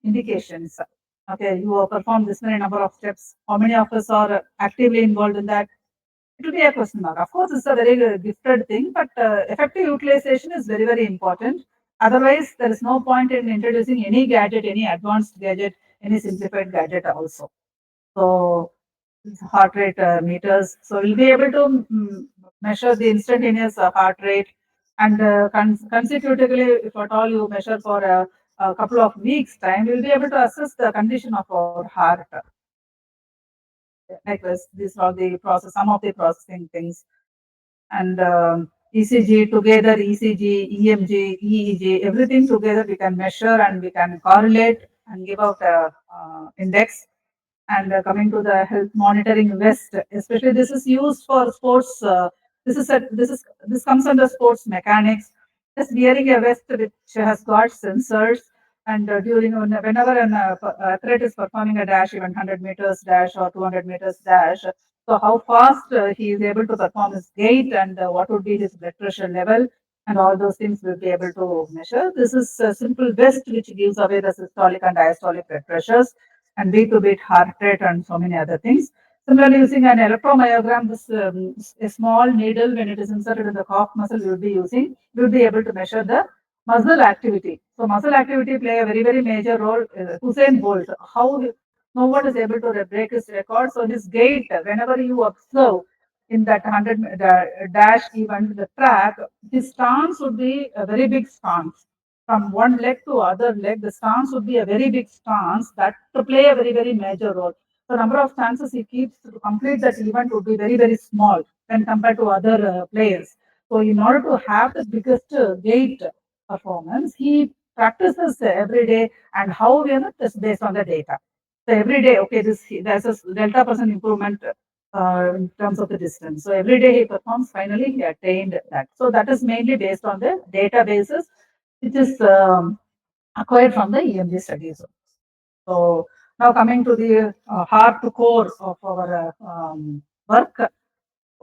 indications. Okay, you have performed this many number of steps. How many of us are actively involved in that? It will be a question mark. Of course, it's a very gifted thing, but effective utilization is very, very important. Otherwise, there is no point in introducing any gadget, any advanced gadget, any simplified gadget also. So, heart rate meters. So, we'll be able to measure the instantaneous heart rate and consecutively, if at all you measure for a couple of weeks' time, we'll be able to assess the condition of our heart. Like this, these are the process, some of the processing things and ECG together, ECG, EMG, EEG, everything together we can measure and we can correlate and give out a index. And coming to the health monitoring vest, especially this is used for sports. This comes under sports mechanics. Just wearing a vest which has got sensors, and whenever an athlete is performing a dash, even 100 meters dash or 200 meters dash, so how fast he is able to perform his gait and what would be his blood pressure level and all those things we'll be able to measure. This is a simple vest which gives away the systolic and diastolic blood pressures and beat to beat heart rate and so many other things. Similarly, using an electromyogram, this a small needle when it is inserted in the calf muscle, we will be able to measure the muscle activity. So muscle activity play a very, very major role. Hussein Bolt, how no one is able to break his record. So his gait, whenever you observe in that 100 dash event, the track, his stance would be a very big stance. From one leg to other leg, the stance would be a very big stance that to play a very, very major role. So number of chances he keeps to complete that event would be very, very small when compared to other players. So in order to have the biggest gait performance, he practices every day and how we are just based on the data. So every day, okay, there's a delta percent improvement in terms of the distance. So every day he performs, finally he attained that. So that is mainly based on the databases, which is acquired from the EMG studies. So now coming to the heart to core of our work,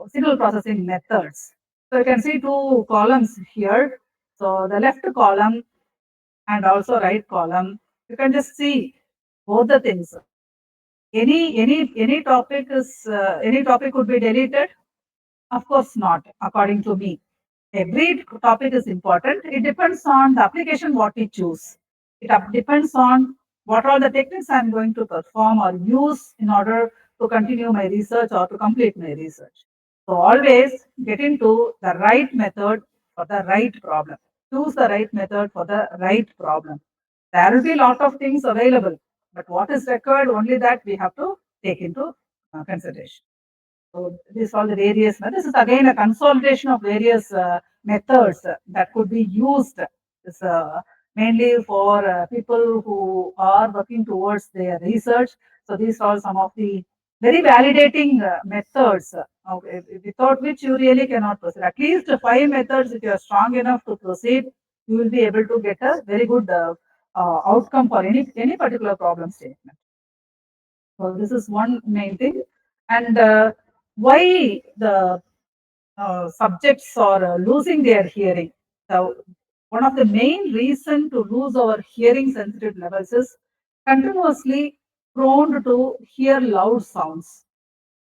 signal processing methods. So you can see two columns here. So the left column and also right column, you can just see both the things. Any topic could be deleted? Of course not, according to me. Every topic is important. It depends on the application what we choose. Depends on what are the techniques I'm going to perform or use in order to continue my research or to complete my research. So always get into the right method for the right problem. Choose the right method for the right problem. There will be a lot of things available, but what is required, only that we have to take into consideration. So these are the various methods. This is again a consolidation of various methods that could be used. This, mainly for people who are working towards their research. So these are some of the very validating methods without which you really cannot proceed. At least five methods, if you are strong enough to proceed, you will be able to get a very good outcome for any particular problem statement. So this is one main thing. And why the subjects are losing their hearing? So one of the main reason to lose our hearing sensitive levels is continuously prone to hear loud sounds.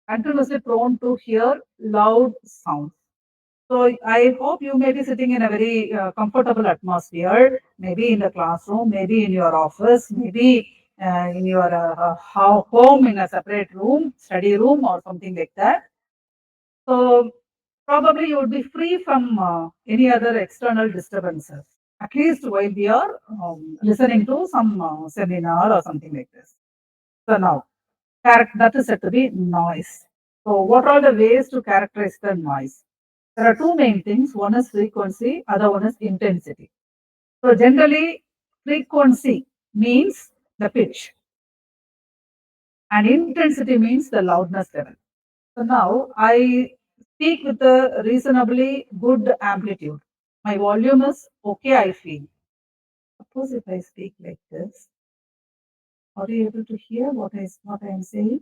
Continuously prone to hear loud sounds. So I hope you may be sitting in a very comfortable atmosphere, maybe in the classroom, maybe in your office, maybe in your home in a separate room, study room or something like that. So probably you would be free from any other external disturbances, at least while we are listening to some seminar or something like this. So now, that is said to be noise. So what are the ways to characterize the noise? There are two main things. One is frequency, other one is intensity. So generally, frequency means the pitch, and intensity means the loudness level. So now I speak with a reasonably good amplitude. My volume is okay, I feel. Suppose if I speak like this, are you able to hear what I am saying?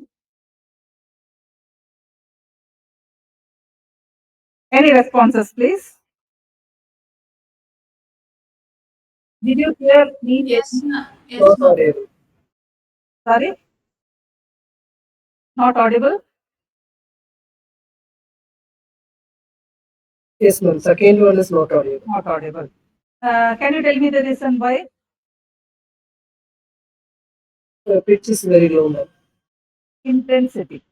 Any responses, please? Did you hear me? Yes, ma'am. Yes, Not ma'am. audible. Sorry, not audible. Yes, ma'am. Second one is not audible. Not audible. Can you tell me the reason why? The pitch is very low, ma'am. Intensity.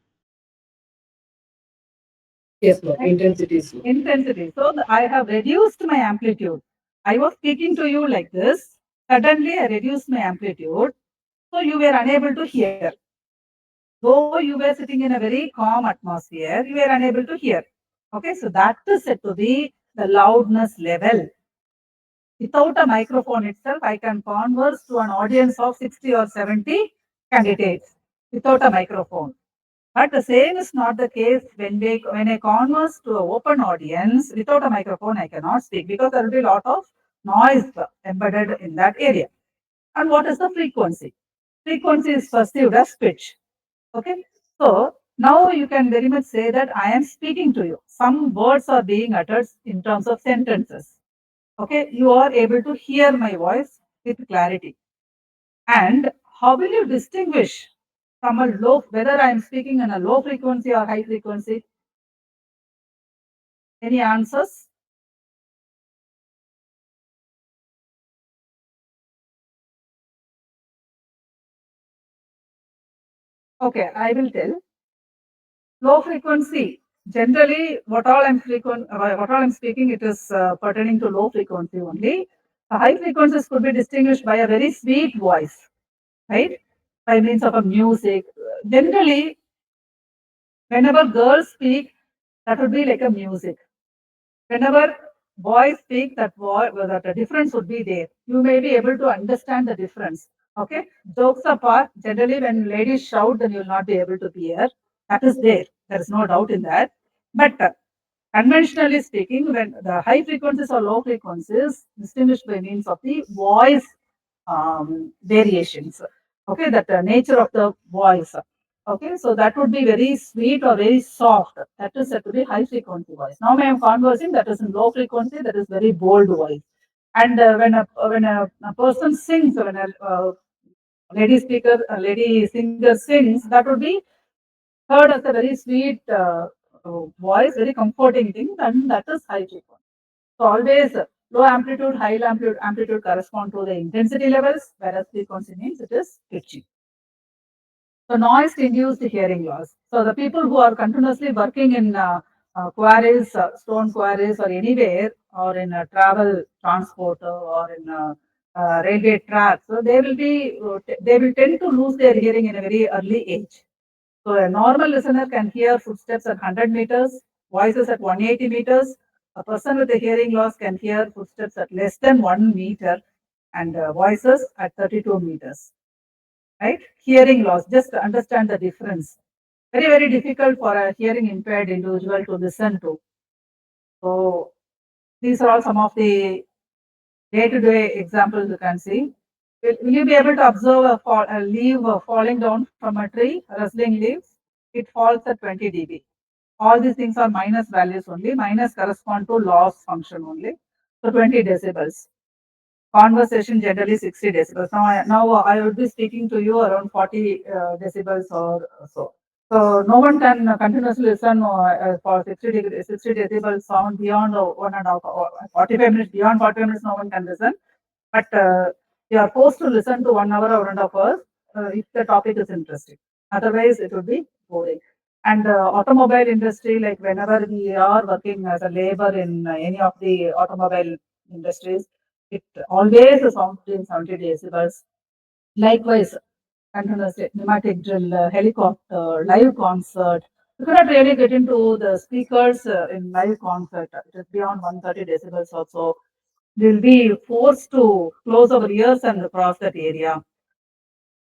Yes, ma'am. Intensity is low. Intensity. So I have reduced my amplitude. I was speaking to you like this. Suddenly I reduced my amplitude. So you were unable to hear. Though you were sitting in a very calm atmosphere, you were unable to hear. Okay, so that is said to be the loudness level. Without a microphone itself, I can converse to an audience of 60 or 70 candidates without a microphone. But the same is not the case when I converse to an open audience without a microphone. I cannot speak because there will be a lot of noise embedded in that area. And what is the frequency? Frequency is perceived as pitch. Okay, so now you can very much say that I am speaking to you. Some words are being uttered in terms of sentences. Okay, you are able to hear my voice with clarity. And how will you distinguish from a low, whether I am speaking in a low frequency or high frequency? Any answers? Okay, I will tell. Low frequency. Generally, what all I'm speaking, it is pertaining to low frequency only. The high frequencies could be distinguished by a very sweet voice, right? By means of a music. Generally, whenever girls speak, that would be like a music. Whenever boys speak, that the difference would be there. You may be able to understand the difference. Okay. Jokes apart, generally when ladies shout, then you will not be able to hear. That is there. There is no doubt in that. But conventionally speaking, when the high frequencies or low frequencies distinguished by means of the voice variations. Okay, that the nature of the voice. Okay, so that would be very sweet or very soft. That is said to be high frequency voice. Now I am conversing, that is in low frequency, that is very bold voice. And when a person sings, when a lady singer sings, that would be heard as a very sweet voice, very comforting thing, and that is high frequency. So always low amplitude, high amplitude correspond to the intensity levels, whereas frequency means it is pitchy. So noise induced hearing loss. So the people who are continuously working in quarries, stone quarries, or anywhere, or in a travel transport or in a railway track, so they will tend to lose their hearing in a very early age. So a normal listener can hear footsteps at 100 meters, voices at 180 meters. A person with a hearing loss can hear footsteps at less than 1 meter and voices at 32 meters. Right? Hearing loss, just to understand the difference. Very, very difficult for a hearing impaired individual to listen to. So these are all some of the day-to-day examples you can see. Will you be able to observe a leaf falling down from a tree, rustling leaves? It falls at 20 dB. All these things are minus values only. Minus correspond to loss function only. So 20 decibels. Conversation generally 60 decibels. Now I would be speaking to you around 40 decibels or so. So no one can continuously listen for 60 decibel sound beyond 1.5 or 45 minutes. Beyond 45 minutes, no one can listen. But you are forced to listen to 1 hour or 1.5 hours if the topic is interesting. Otherwise, it would be boring. And automobile industry, like whenever we are working as a labor in any of the automobile industries, it always is sound between 70 decibels. Likewise, continuous pneumatic drill, helicopter, live concert. You cannot really get into the speakers in live concert. It is beyond 130 decibels also. We'll be forced to close our ears and cross that area.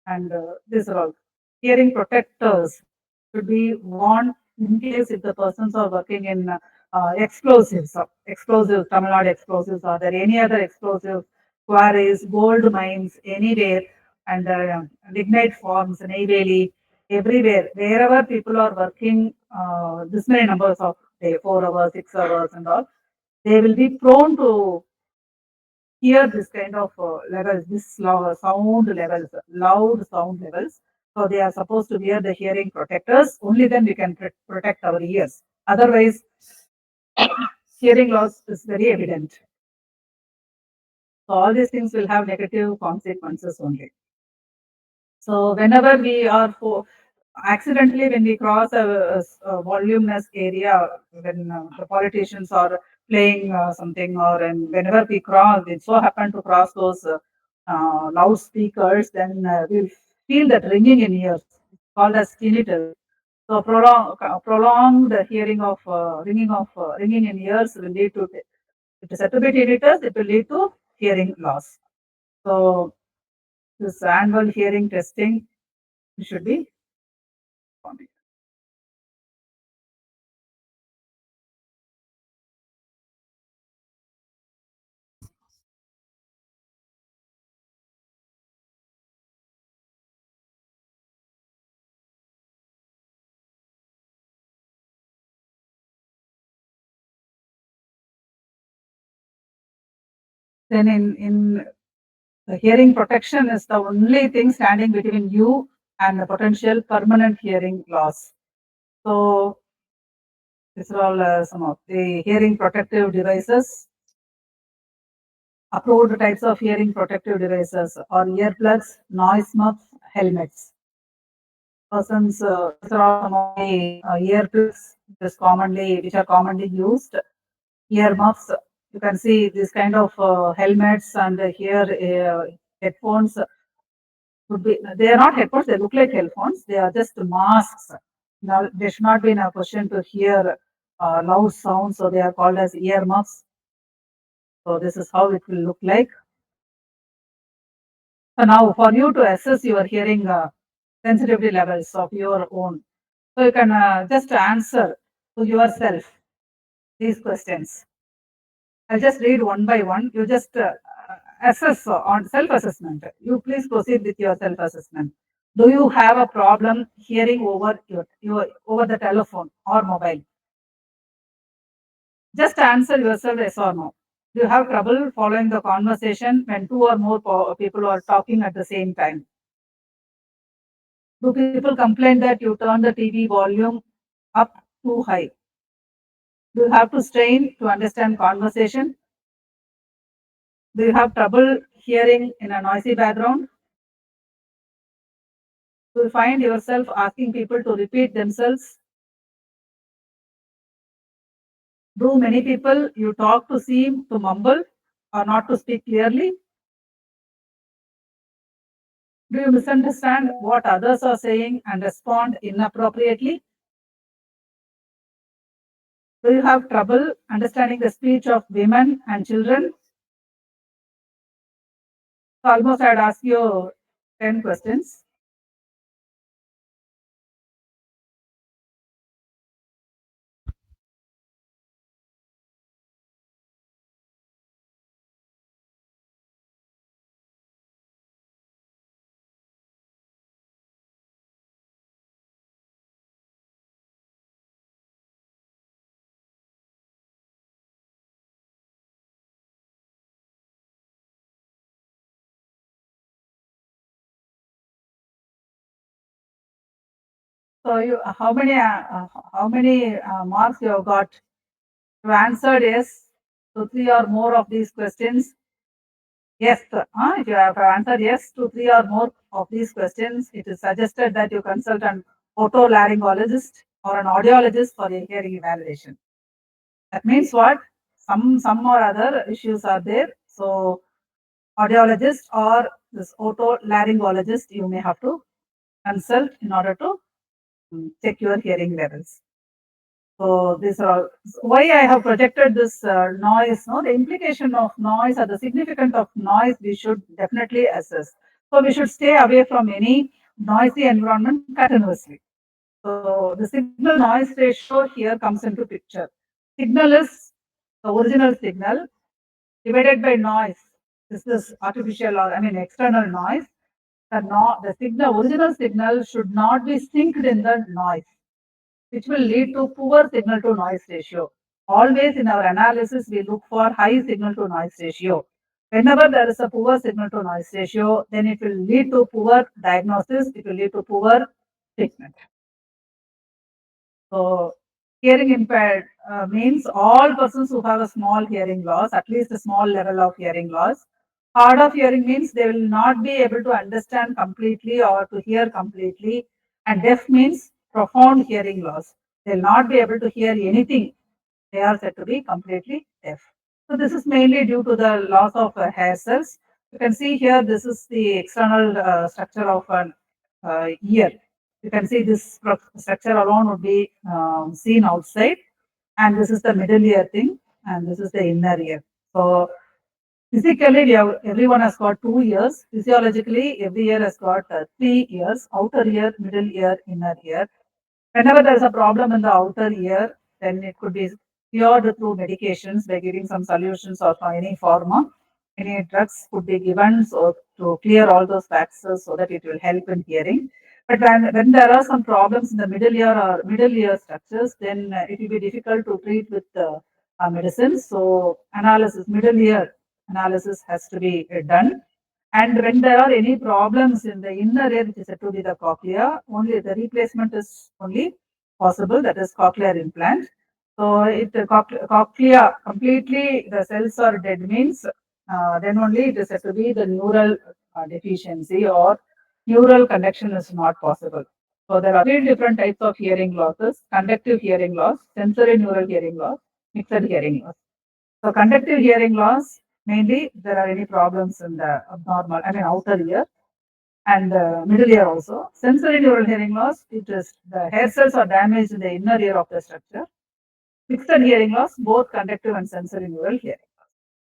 And these are all hearing protectors should be worn in case if the persons are working in explosives, Tamil Nadu explosives, or there any other explosive quarries, gold mines, anywhere, and lignite farms, Neyveli, everywhere, wherever people are working this many numbers of day, 4 hours, 6 hours, and all, they will be prone to hear this kind of levels, sound levels, loud sound levels. So they are supposed to wear the hearing protectors. Only then we can protect our ears. Otherwise, hearing loss is very evident. So all these things will have negative consequences only. So whenever we are accidentally when we cross a voluminous area, when the politicians are playing something, or whenever we cross, it so happen to cross those loudspeakers, then we'll feel that ringing in ears, called as tinnitus. So prolonged hearing of ringing in ears will lead to, if it is said to be tinnitus, it will lead to hearing loss. So this annual hearing testing should be performed. Then in the hearing protection is the only thing standing between you and the potential permanent hearing loss. So these are all some of the hearing protective devices. Approved types of hearing protective devices are earplugs, noise muffs, helmets. Persons, these are all some of the earplugs which are commonly used. Earmuffs, you can see this kind of helmets and headphones would be, they are not headphones, they look like headphones, they are just masks. Now, they should not be in a position to hear loud sounds, so they are called as earmuffs. So this is how it will look like. So now for you to assess your hearing sensitivity levels of your own, so you can just answer to yourself these questions. I'll just read one by one. You just assess on self-assessment. You please proceed with your self-assessment. Do you have a problem hearing over over the telephone or mobile? Just answer yourself yes or no. Do you have trouble following the conversation when two or more people are talking at the same time? Do people complain that you turn the TV volume up too high? Do you have to strain to understand conversation? Do you have trouble hearing in a noisy background? Do you find yourself asking people to repeat themselves? Do many people you talk to seem to mumble or not to speak clearly? Do you misunderstand what others are saying and respond inappropriately? Do you have trouble understanding the speech of women and children? So almost I'd ask you 10 questions. So you, how many marks you have got? You answered yes to 3 or more of these questions. Yes, if you have answered yes to 3 or more of these questions, it is suggested that you consult an otolaryngologist or an audiologist for a hearing evaluation. That means what? Some or other issues are there. So audiologist or this otolaryngologist you may have to consult in order to check your hearing levels. So these are all, why I have projected this noise. No, the implication of noise or the significance of noise we should definitely assess. So we should stay away from any noisy environment continuously. So the signal noise ratio here comes into picture. Signal is the original signal divided by noise. This is artificial or external noise. The signal, original signal should not be synced in the noise, which will lead to poor signal to noise ratio. Always in our analysis, we look for high signal to noise ratio. Whenever there is a poor signal to noise ratio, then it will lead to poor diagnosis, it will lead to poor treatment. So, hearing impaired means all persons who have a small hearing loss, at least a small level of hearing loss. Hard of hearing means they will not be able to understand completely or to hear completely. And deaf means profound hearing loss. They will not be able to hear anything. They are said to be completely deaf. So this is mainly due to the loss of hair cells. You can see here, this is the external structure of an ear. You can see this structure alone would be seen outside, and this is the middle ear thing, and this is the inner ear. So physically, everyone has got 2 ears. Physiologically, every ear has got 3 ears: outer ear, middle ear, inner ear. Whenever there is a problem in the outer ear, then it could be cured through medications by giving some solutions or any pharma. Any drugs could be given so to clear all those factors so that it will help in hearing. But when there are some problems in the middle ear or middle ear structures, then it will be difficult to treat with medicines. So analysis, middle ear analysis has to be done. And when there are any problems in the inner ear, which is said to be the cochlea, only the replacement is only possible, that is cochlear implant. So if the cochlea completely, the cells are dead means, then only it is said to be the neural deficiency or neural conduction is not possible. So there are 3 different types of hearing losses: conductive hearing loss, sensory neural hearing loss, mixed hearing loss. So conductive hearing loss, mainly there are any problems in the abnormal, outer ear and middle ear also. Sensory neural hearing loss, it is the hair cells are damaged in the inner ear of the structure. Mixed hearing loss, both conductive and sensory neural hearing.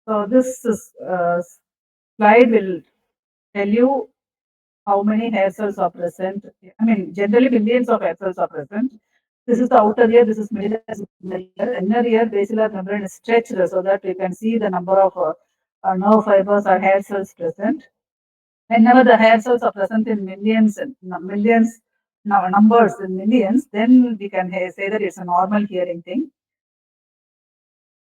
So this is, slide will tell you how many hair cells are present. Generally millions of hair cells are present. This is the outer ear, this is middle ear, this is inner ear, basilar membrane is stretched so that you can see the number of nerve fibers or hair cells present. Whenever the hair cells are present in millions, numbers in millions, then we can say that it's a normal hearing thing.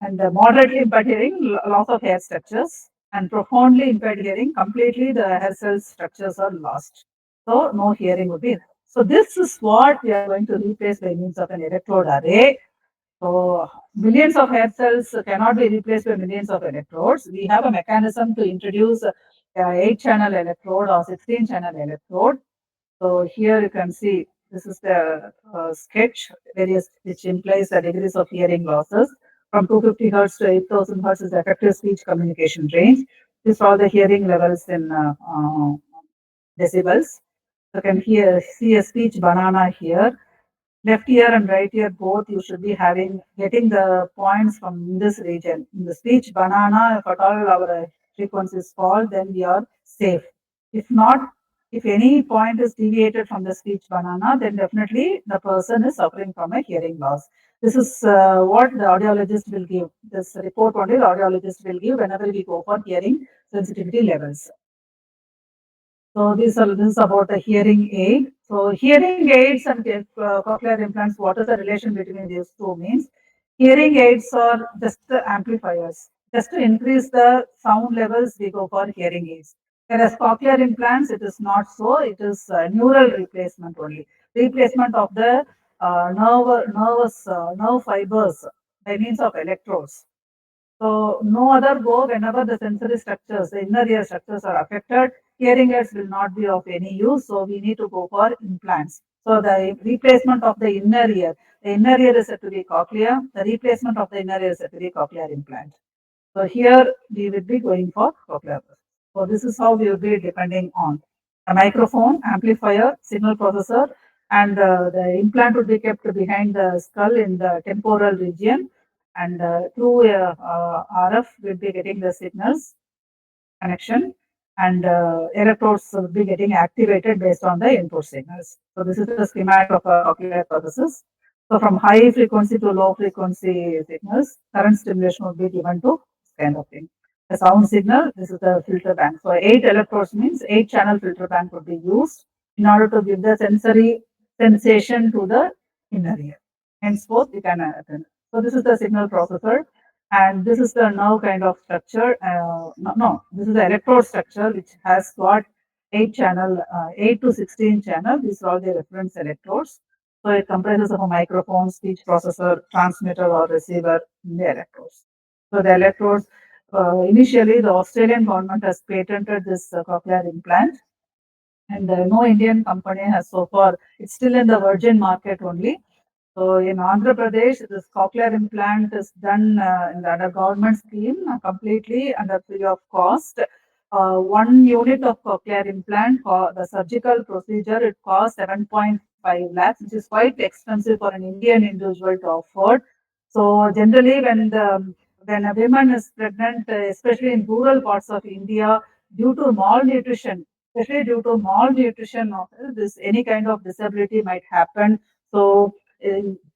And the moderately impaired hearing, loss of hair structures, and profoundly impaired hearing, completely the hair cell structures are lost. So no hearing would be there. So this is what we are going to replace by means of an electrode array. So millions of hair cells cannot be replaced by millions of electrodes. We have a mechanism to introduce 8-channel electrode or 16-channel electrode. So here you can see this is the sketch, various which implies the degrees of hearing losses. from 250 hertz to 8000 hertz is the effective speech communication range. These are all the hearing levels in decibels. You can see a speech banana here. Left ear and right ear both you should be getting the points from this region. In the speech banana, if at all our frequencies fall, then we are safe. If not, if any point is deviated from the speech banana, then definitely the person is suffering from a hearing loss. This is what the audiologist will give. This report only the audiologist will give whenever we go for hearing sensitivity levels. So this is about a hearing aid. So hearing aids and cochlear implants, what is the relation between these two means? Hearing aids are just the amplifiers. Just to increase the sound levels, we go for hearing aids. Whereas cochlear implants, it is not so. It is neural replacement only. Replacement of the nerve fibers by means of electrodes. So no other go whenever the sensory structures, the inner ear structures are affected, hearing aids will not be of any use. So we need to go for implants. So the replacement of the inner ear is said to be cochlea, the replacement of the inner ear is said to be cochlear implant. So here we will be going for cochlear. So this is how we will be depending on a microphone, amplifier, signal processor, and the implant would be kept behind the skull in the temporal region, and through RF we'll be getting the signals connection, and electrodes will be getting activated based on the input signals. So this is the schematic of a cochlear processes. So from high frequency to low frequency signals, current stimulation will be given to this kind of thing. The sound signal, this is the filter bank. So 8 electrodes means 8 channel filter bank would be used in order to give the sensory sensation to the inner ear. Henceforth, we can attend. So this is the signal processor, and this is the nerve kind of structure. No, this is the electrode structure which has got 8 channel, 8 to 16 channel. These are all the reference electrodes. So it comprises of a microphone, speech processor, transmitter or receiver in the electrodes. So the electrodes, initially the Australian government has patented this cochlear implant, and no Indian company has so far. It's still in the virgin market only. So in Andhra Pradesh, this cochlear implant is done under government scheme completely under free of cost. 1 unit of cochlear implant for the surgical procedure, it costs 7.5 lakhs, which is quite expensive for an Indian individual to afford. So generally, when a woman is pregnant, especially in rural parts of India, due to malnutrition, especially due to malnutrition, of this any kind of disability might happen. So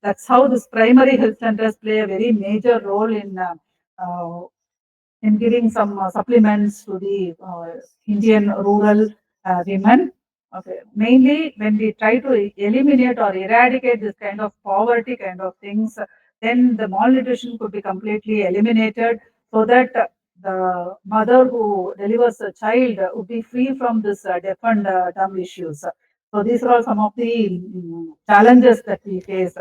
that's how this primary health centers play a very major role uh, in giving some supplements to the Indian rural women. Okay. Mainly when we try to eliminate or eradicate this kind of poverty kind of things, then the malnutrition could be completely eliminated, so that the mother who delivers a child would be free from this deaf and dumb issues. So these are all some of the challenges that we face.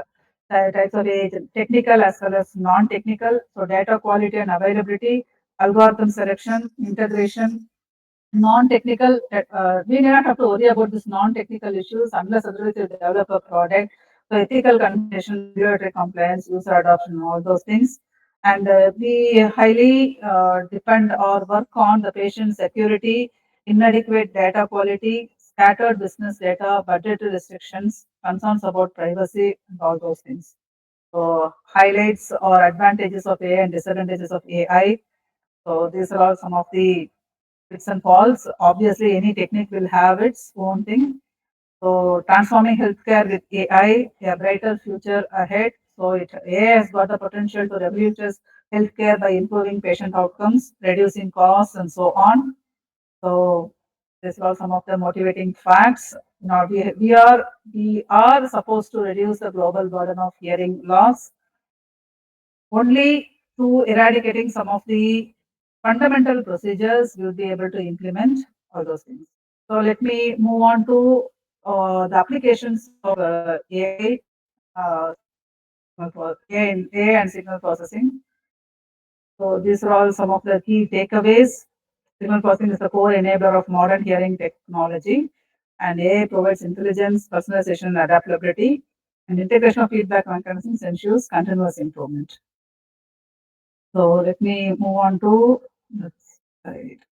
Types of age, technical as well as non-technical. So data quality and availability, algorithm selection, integration, non-technical, we do not have to worry about these non-technical issues unless otherwise you develop a product. So ethical consideration, regulatory compliance, user adoption, all those things. And we highly depend or work on the patient security, inadequate data quality, scattered business data, budgetary restrictions, concerns about privacy, and all those things. So highlights or advantages of AI and disadvantages of AI. So these are all some of the fits and falls. Obviously, any technique will have its own thing. So transforming healthcare with AI, a brighter future ahead. So AI has got the potential to revolutionize healthcare by improving patient outcomes, reducing costs, and so on. So these are some of the motivating facts. Now we are supposed to reduce the global burden of hearing loss only through eradicating some of the fundamental procedures. We'll be able to implement all those things. So let me move on to the applications of AI, for AI and signal processing. So these are all some of the key takeaways. Signal processing is the core enabler of modern hearing technology, and AI provides intelligence, personalization, and adaptability. And integration of feedback mechanisms ensures continuous improvement. So let me move on to next slide.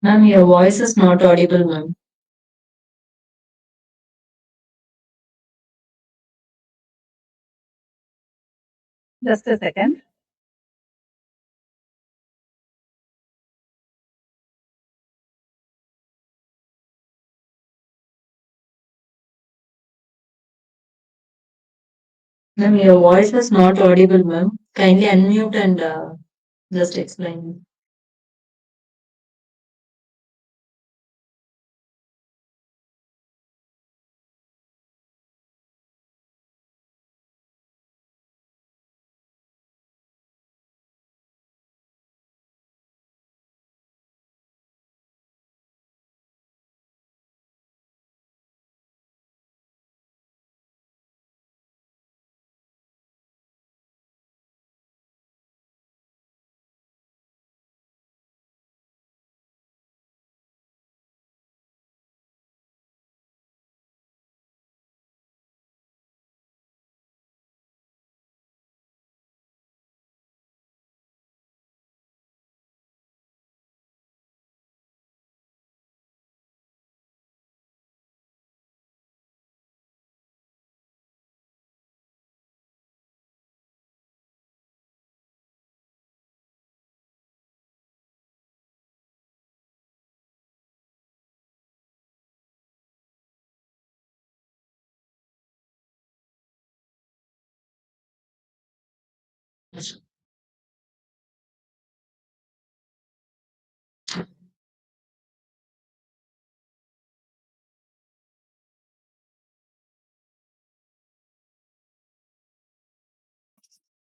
Ma'am, your voice is not audible, ma'am. Just a second. Ma'am, your voice is not audible, ma'am. Kindly unmute and just explain.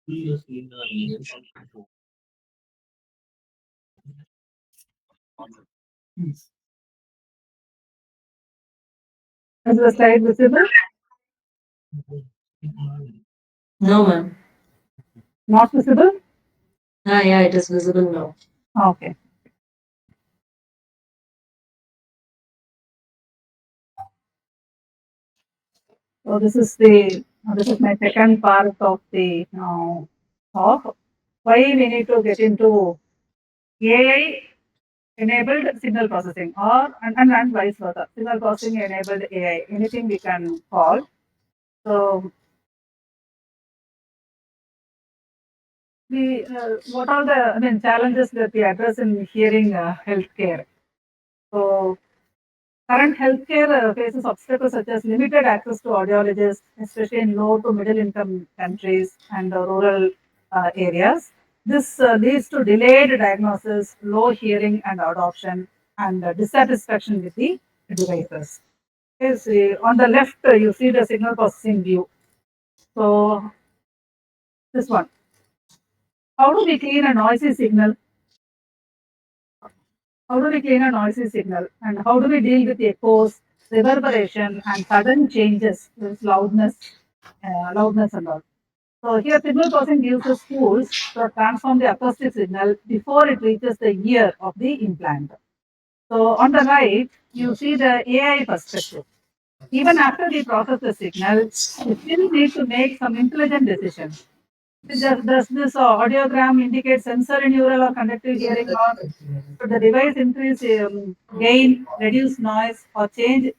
Is the slide visible? No, ma'am. Not visible? Yeah, it is visible now. Okay. So this is my second part of the talk. Why we need to get into AI enabled signal processing and vice versa. Signal processing enabled AI, anything we can call. So what are the challenges that we address in hearing healthcare? So current healthcare faces obstacles such as limited access to audiologists, especially in low to middle income countries and rural areas. This leads to delayed diagnosis, low hearing and adoption, and dissatisfaction with the devices. Yes, on the left, you see the signal processing view. So, this one. How do we clean a noisy signal? How do we clean a noisy signal? And how do we deal with echoes, reverberation, and sudden changes with loudness and all? So here signal processing uses tools to transform the acoustic signal before it reaches the ear of the implant. So on the right, you see the AI perspective. Even after we process the signal, we still need to make some intelligent decisions. Does this audiogram indicate sensory neural or conductive hearing loss? Should the device increase gain, reduce noise, or change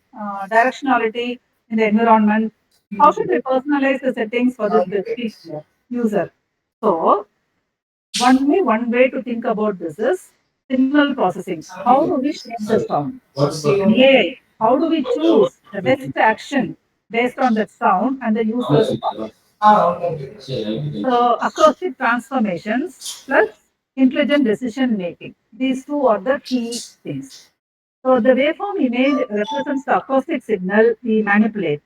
directionality in the environment? How should we personalize the settings for this specific user? So, only one way to think about this is signal processing. How do we shape the sound? AI. How do we choose the best action based on that sound and the user's so acoustic transformations plus intelligent decision making. These two are the key things. So the waveform image represents the acoustic signal we manipulate,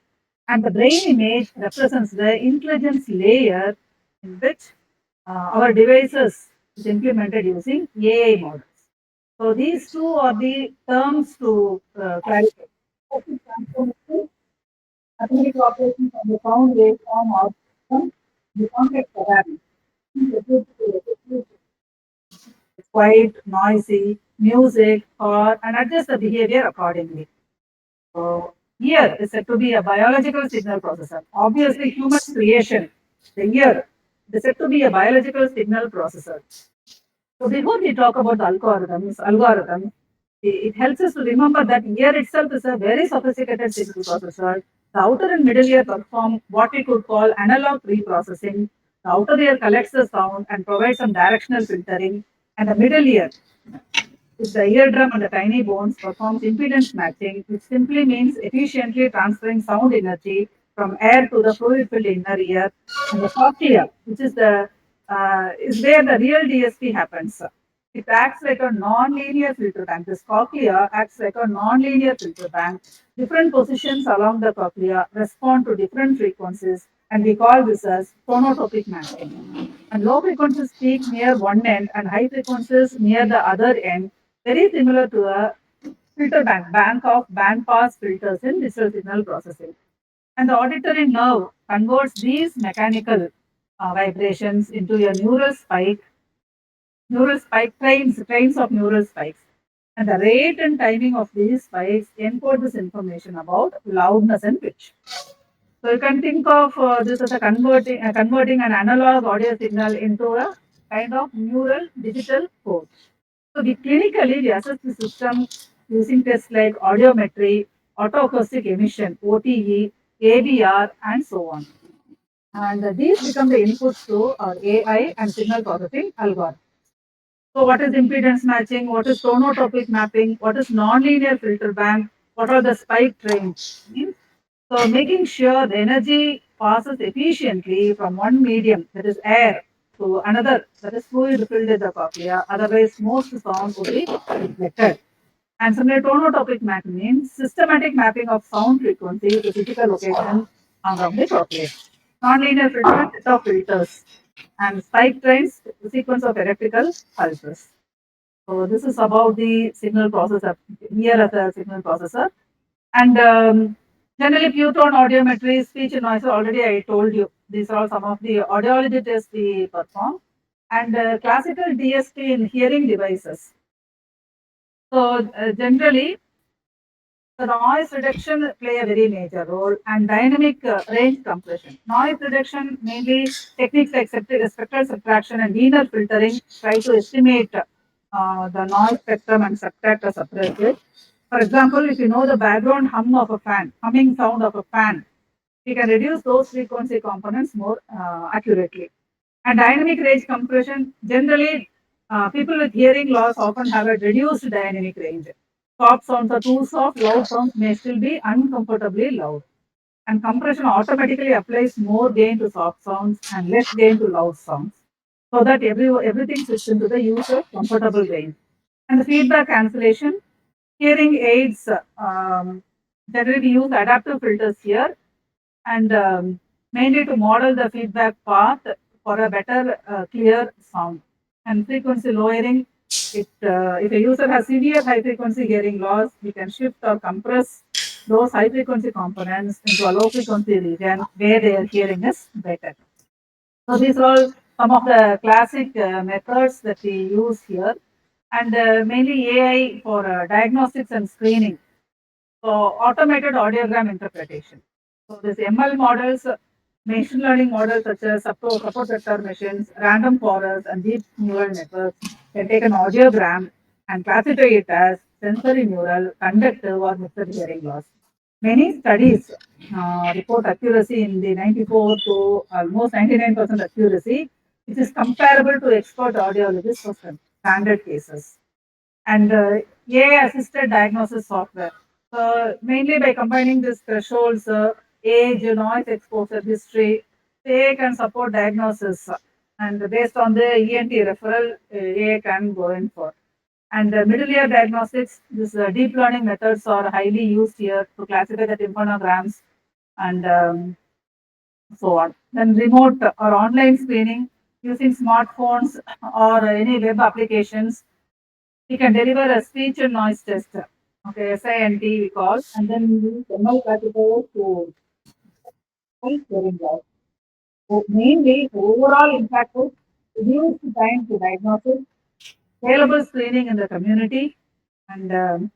and the brain image represents the intelligence layer in which our devices is implemented using AI models. So these two are the terms to clarify. Acoustic transformation, atomic operations on the sound waveform outcome, the context awareness. It's quiet, noisy, music, or and adjust the behavior accordingly. So ear is said to be a biological signal processor. Obviously, human creation, the ear is said to be a biological signal processor. So before we talk about the algorithms, it helps us to remember that ear itself is a very sophisticated signal processor. The outer and middle ear perform what we could call analog pre-processing. The outer ear collects the sound and provides some directional filtering, and the middle ear is the eardrum and the tiny bones performs impedance matching, which simply means efficiently transferring sound energy from air to the fluid-filled inner ear. And the cochlea, which is where the real DSP happens. It acts like a non-linear filter bank. This cochlea acts like a non-linear filter bank. Different positions along the cochlea respond to different frequencies, and we call this as phonotopic matching. And low frequencies peak near one end and high frequencies near the other end, very similar to a bank of band pass filters in digital signal processing. And the auditory nerve converts these mechanical vibrations into a trains of neural spikes. And the rate and timing of these spikes encode this information about loudness and pitch. So you can think of this as a converting an analog audio signal into a kind of neural digital code. So we clinically we assess the system using tests like audiometry, autoacoustic emission, OTE, ABR, and so on. And these become the inputs to our AI and signal processing algorithm. So what is impedance matching? What is phonotopic mapping? What is nonlinear filter bank? What are the spike trains? So making sure the energy passes efficiently from one medium, that is air, to another, that is fluid filled in the cochlea. Otherwise, most sound would be reflected. And similarly, tonotopic mapping means systematic mapping of sound frequency to physical location around the cochlea. Nonlinear filter, set of filters. and spike trains, the sequence of electrical pulses. So this is about the signal processor here as a signal processor. And generally pure tone audiometry, speech and noise, already I told you. These are some of the audiology tests we perform. And classical DSP in hearing devices. So generally, the noise reduction play a very major role and dynamic range compression. Noise reduction mainly techniques like spectral subtraction and linear filtering try to estimate the noise spectrum and subtract or suppress it. For example, if you know the background hum of a fan, humming sound of a fan, we can reduce those frequency components more accurately. And dynamic range compression, generally, people with hearing loss often have a reduced dynamic range. Soft sounds are too soft, loud sounds may still be uncomfortably loud. And compression automatically applies more gain to soft sounds and less gain to loud sounds so that everything fits into the user comfortable range. And the feedback cancellation, hearing aids, generally we use adaptive filters here and mainly to model the feedback path for a better clear sound. And frequency lowering, if a user has severe high frequency hearing loss, we can shift or compress those high frequency components into a low frequency region where their hearing is better. So these are all some of the classic methods that we use here, and mainly AI for diagnostics and screening. So automated audiogram interpretation. So this ML models, machine learning models such as support vector machines, random forests, and deep neural networks can take an audiogram and classify it as sensory neural, conductive, or mixed hearing loss. Many studies report accuracy in the 94 to almost 99% accuracy, which is comparable to expert audiologists for standard cases. And AI assisted diagnosis software. So mainly by combining these thresholds, age, noise exposure history, AI can support diagnosis. And based on the ENT referral, AI can go in for. And middle ear diagnostics, this deep learning methods are highly used here to classify the tympanograms and so on. Then remote or online screening using smartphones or any web applications, we can deliver a speech and noise test. Okay, SINT we call, and then we use ML classifiers to help hearing loss. So mainly, the overall impact is reduced time to diagnosis, scalable screening in the community, and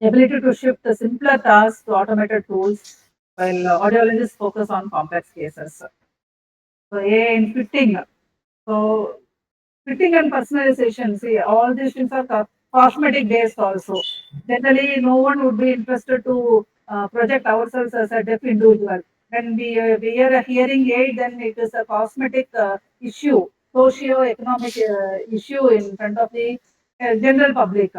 ability to shift the simpler tasks to automated tools while audiologists focus on complex cases. So AI in fitting. So fitting and personalization, see, all these things are cosmetic based also. Generally, no one would be interested to project ourselves as a deaf individual. When we wear a hearing aid, then it is a cosmetic issue, socio-economic issue in front of the general public.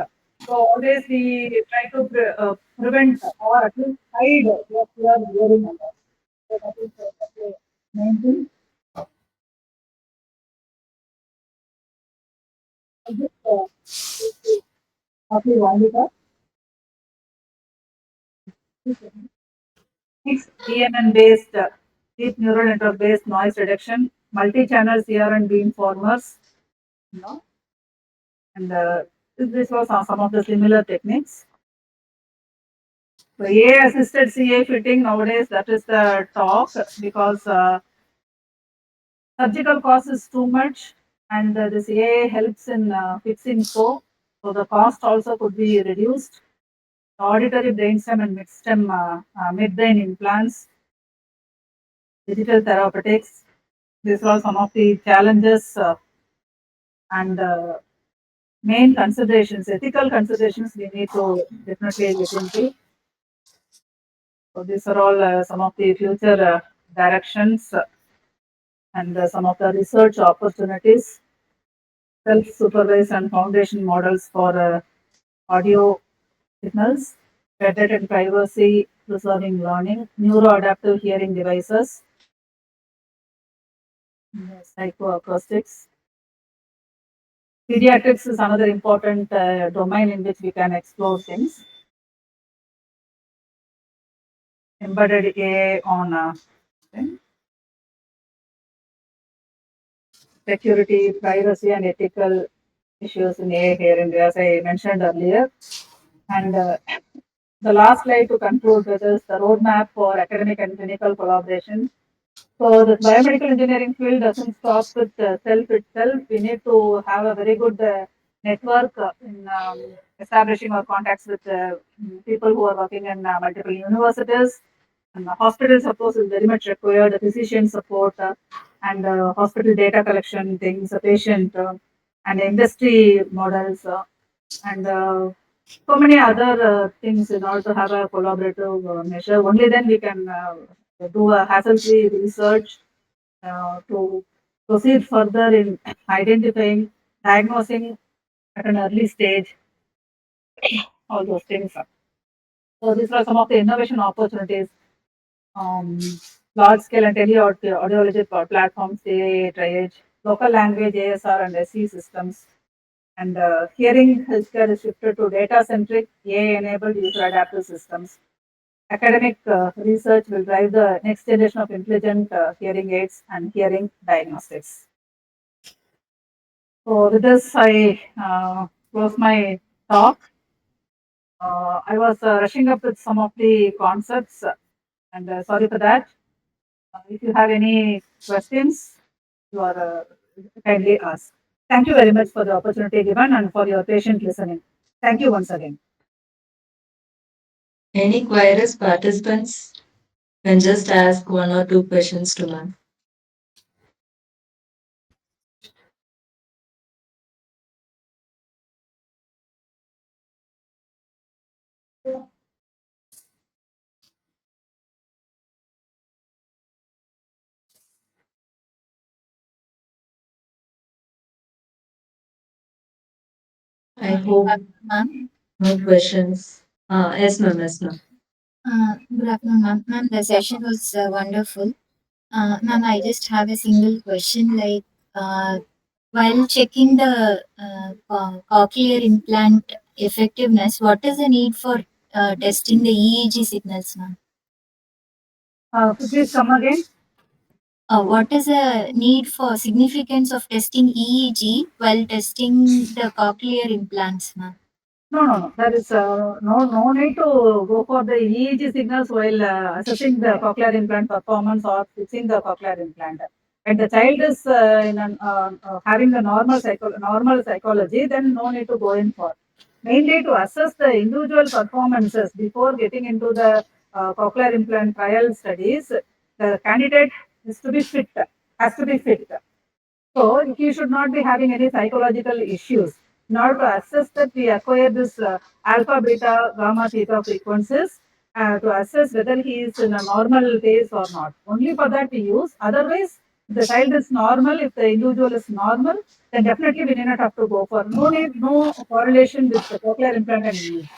So always we try to prevent or at least hide what we are wearing. So that is the main thing. I just, copy one it up. Next, DNN based, deep neural network based noise reduction, multi-channel CRN beamformers, you know, and this was some of the similar techniques. So AI assisted CA fitting nowadays, that is the talk because surgical cost is too much and this AI helps in fixing so the cost also could be reduced. Auditory brainstem and midstem midbrain implants, digital therapeutics. These are some of the challenges and main considerations, ethical considerations we need to definitely look into. So these are all some of the future directions and some of the research opportunities, self-supervised and foundation models for audio signals, credit and privacy preserving learning, neuroadaptive hearing devices, psychoacoustics. Pediatrics is another important domain in which we can explore things. Embedded AI on security, privacy, and ethical issues in AI here in India, as I mentioned earlier. And the last slide to conclude with is the roadmap for academic and clinical collaboration. So the biomedical engineering field doesn't stop with self itself. We need to have a very good network in establishing our contacts with people who are working in multiple universities. And the hospitals, of course, is very much required. The physician support and hospital data collection things, the patient and industry models and so many other things in order to have a collaborative measure. Only then we can do a hassle-free research to proceed further in identifying, diagnosing at an early stage, all those things. So these are some of the innovation opportunities. Um, Large scale and audiology platforms, AI, triage, local language, ASR and SE systems, and hearing healthcare is shifted to data-centric, AI-enabled user-adaptive systems. Academic research will drive the next generation of intelligent hearing aids and hearing diagnostics. So with this, I close my talk. I was rushing up with some of the concepts, and sorry for that. If you have any questions, you are kindly ask. Thank you very much for the opportunity given and for your patient listening. Thank you once again. Any queries, participants can just ask one or two questions to ma'am. I hope Ma'am, no questions. Yes, ma'am. Yes, ma'am. good afternoon, ma'am. Ma'am, the session was wonderful. Ma'am, I just have a single question. Like, while checking the cochlear implant effectiveness, what is the need for testing the EEG signals, ma'am? Please come again. What is the need for significance of testing EEG while testing the cochlear implants, ma'am? No. There is no need to go for the EEG signals while assessing the cochlear implant performance or fixing the cochlear implant. When the child is having the normal psychology, then no need to go in for. Mainly to assess the individual performances before getting into the cochlear implant trial studies, the candidate is to be fit, has to be fit. So he should not be having any psychological issues. In order to assess that, we acquire this alpha, beta, gamma, theta frequencies to assess whether he is in a normal phase or not. Only for that we use. Otherwise, if the child is normal, if the individual is normal, then definitely we do not have to go for. No correlation with the cochlear implant and EEG.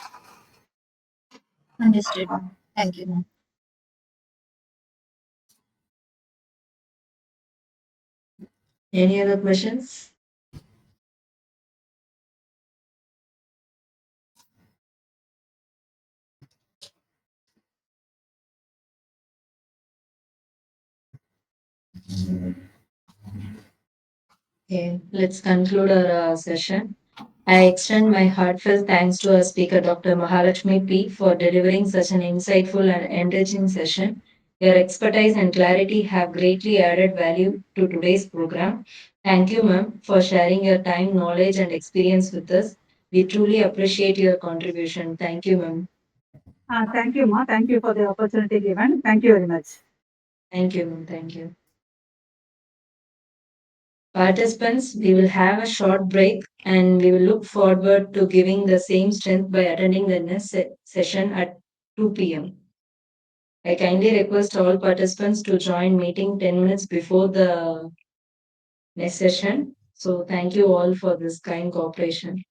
Understood, ma'am. Thank you, ma'am. Any other questions? Okay, let's conclude our session. I extend my heartfelt thanks to our speaker, Dr. Mahalakshmi P, for delivering such an insightful and enriching session. Your expertise and clarity have greatly added value to today's program. Thank you, ma'am, for sharing your time, knowledge, and experience with us. We truly appreciate your contribution. Thank you, ma'am. Thank you, Ma. Thank you for the opportunity given. Thank you very much. Thank you, ma'am. Thank you. Participants, we will have a short break and we will look forward to giving the same strength by attending the next session at 2 p.m. I kindly request all participants to join meeting 10 minutes before the next session. So thank you all for this kind cooperation.